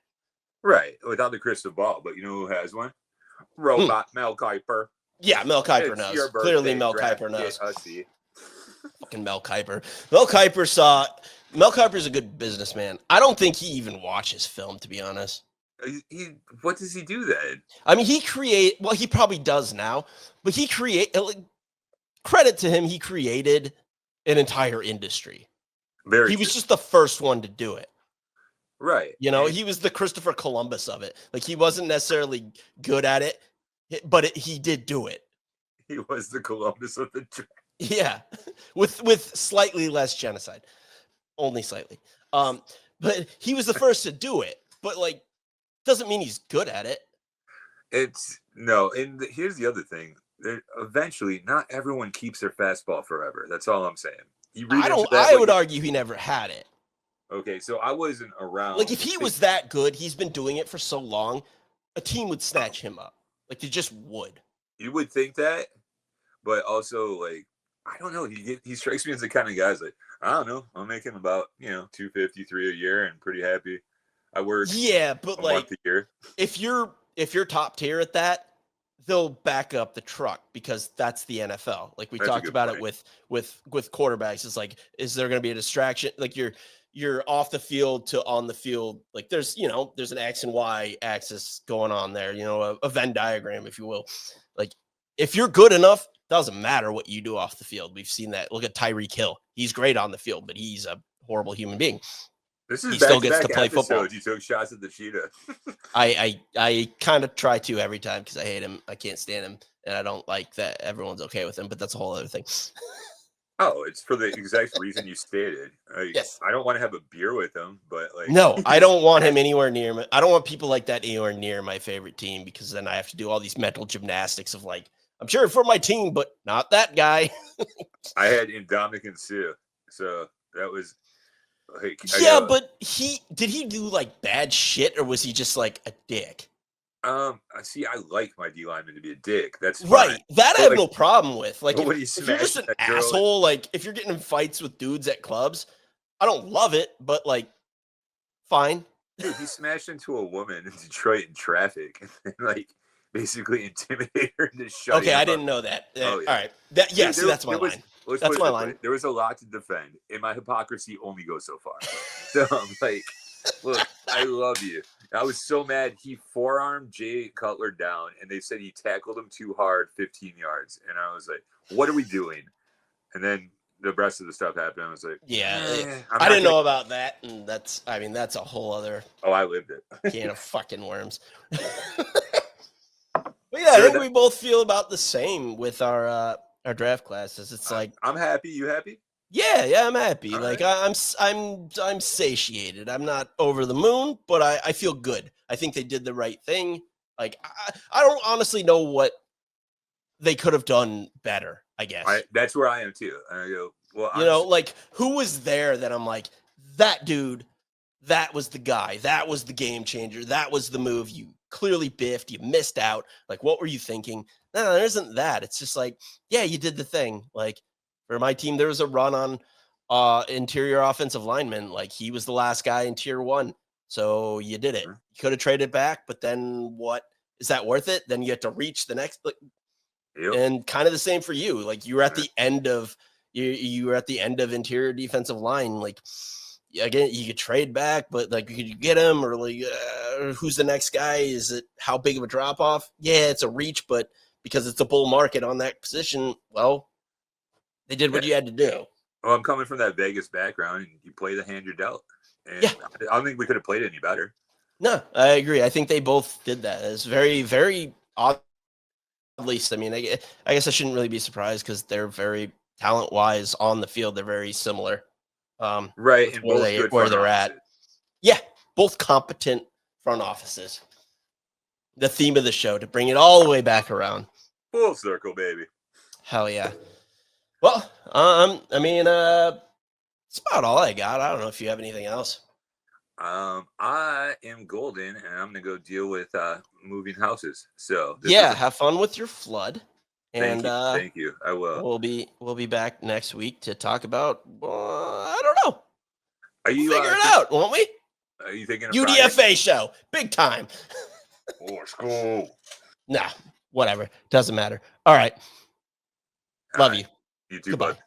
Right. Without the crystal ball. But you know who has one? Robot Mel Kiper. Yeah, Mel Kiper It's knows. your birthday. Clearly, Mel Draft Kiper knows. Hussy. Fucking Mel Kiper. Mel Kiper's a good businessman. I don't think he even watches film, to be honest. What does he do then? I mean, he probably does now, but credit to him, he created an entire industry. He was just the first one to do it. Right. You know, he was the Christopher Columbus of it. Like, he wasn't necessarily good at it, but he did do it. He was the Columbus of the draft. Yeah, with slightly less genocide, only slightly. But he was the first to do it. But like, doesn't mean he's good at it. Here's the other thing. Eventually, not everyone keeps their fastball forever. That's all I'm saying. I would argue he never had it. Okay, so I wasn't around. Like, if he was that good, he's been doing it for so long, a team would snatch him up. Like, they just would. You would think that, but also, like, I don't know. He strikes me as the kind of guy's like, I don't know. I'm making about $253 a year and pretty happy. I work but a like month a year. If you're top tier at that, they'll back up the truck because that's the NFL. Like we talked about it with quarterbacks. It's like, is there going to be a distraction? Like you're off the field to on the field. Like there's an X and Y axis going on there. A Venn diagram, if you will. Like if you're good enough, doesn't matter what you do off the field. We've seen that. Look at Tyreek Hill. He's great on the field, but he's a horrible human being. This is he still gets to play football. You took shots at the cheetah. I kind of try to every time because I hate him. I can't stand him, and I don't like that everyone's okay with him. But that's a whole other thing. Oh, it's for the exact reason you stated. Yes. I don't want to have a beer with him, but like, no, I don't want him anywhere near me. I don't want people like that anywhere near my favorite team because then I have to do all these mental gymnastics of like, I'm cheering for my team, but not that guy. I had Indomitian Sue, so that was. Like, but did he do like bad shit or was he just like a dick? See, I like my D lineman to be a dick. That's fine. Right. That I have no problem with. Like, if you're just an asshole, like if you're getting in fights with dudes at clubs, I don't love it, but like, fine. Dude, he smashed into a woman in Detroit in traffic and like basically intimidated her into shutting. Okay, I didn't know that. All right. That's my line. That's my line. There was a lot to defend, and my hypocrisy only goes so far. So I'm like, look, I love you. I was so mad. He forearmed Jay Cutler down, and they said he tackled him too hard, 15 yards. And I was like, what are we doing? And then the rest of the stuff happened. I was like, I didn't know about that, and that's a whole other. Oh, I lived it. Can of fucking worms. But yeah, I think we both feel about the same with our draft classes. It's like I'm happy. You happy? Yeah, I'm happy. All like right. I'm satiated. I'm not over the moon, but I feel good. I think they did the right thing. Like I don't honestly know what they could have done better, I guess. That's where I am too. I go, well, you know, like who was there that I'm like, that dude, that was the guy, that was the game changer, that was the move. You clearly biffed, you missed out. Like, what were you thinking? No, there isn't that. It's just like, yeah, you did the thing. Like for my team, there was a run on interior offensive lineman. Like he was the last guy in tier 1. So you did it. You could have traded back, but then what? Is that worth it? Then you have to reach the next. And kind of the same for you. Like you were at the end of you were at the end of interior defensive line. Like again, you could trade back, but like could you get him or like who's the next guy? Is it how big of a drop off? Yeah, it's a reach, but because it's a bull market on that position, well, they did what you had to do. Well, I'm coming from that Vegas background, and you play the hand you're dealt. And I don't think we could have played any better. No, I agree. I think they both did that. It's very, very odd. At least, I mean, I guess I shouldn't really be surprised because they're very talent-wise on the field. They're very similar, right? And where they're at. Yeah, both competent front offices. The theme of the show to bring it all the way back around. Full circle, baby. Hell yeah. Well, I mean, that's about all I got. I don't know if you have anything else. I am golden, and I'm gonna go deal with moving houses. So have fun with your flood. And thank you. I will. We'll be back next week to talk about. I don't know. We'll figure it out, won't we? Are you thinking of UDFA Friday? show, big time? Or school? Nah, whatever. Doesn't matter. All right. Love you. You too, Goodbye. bud.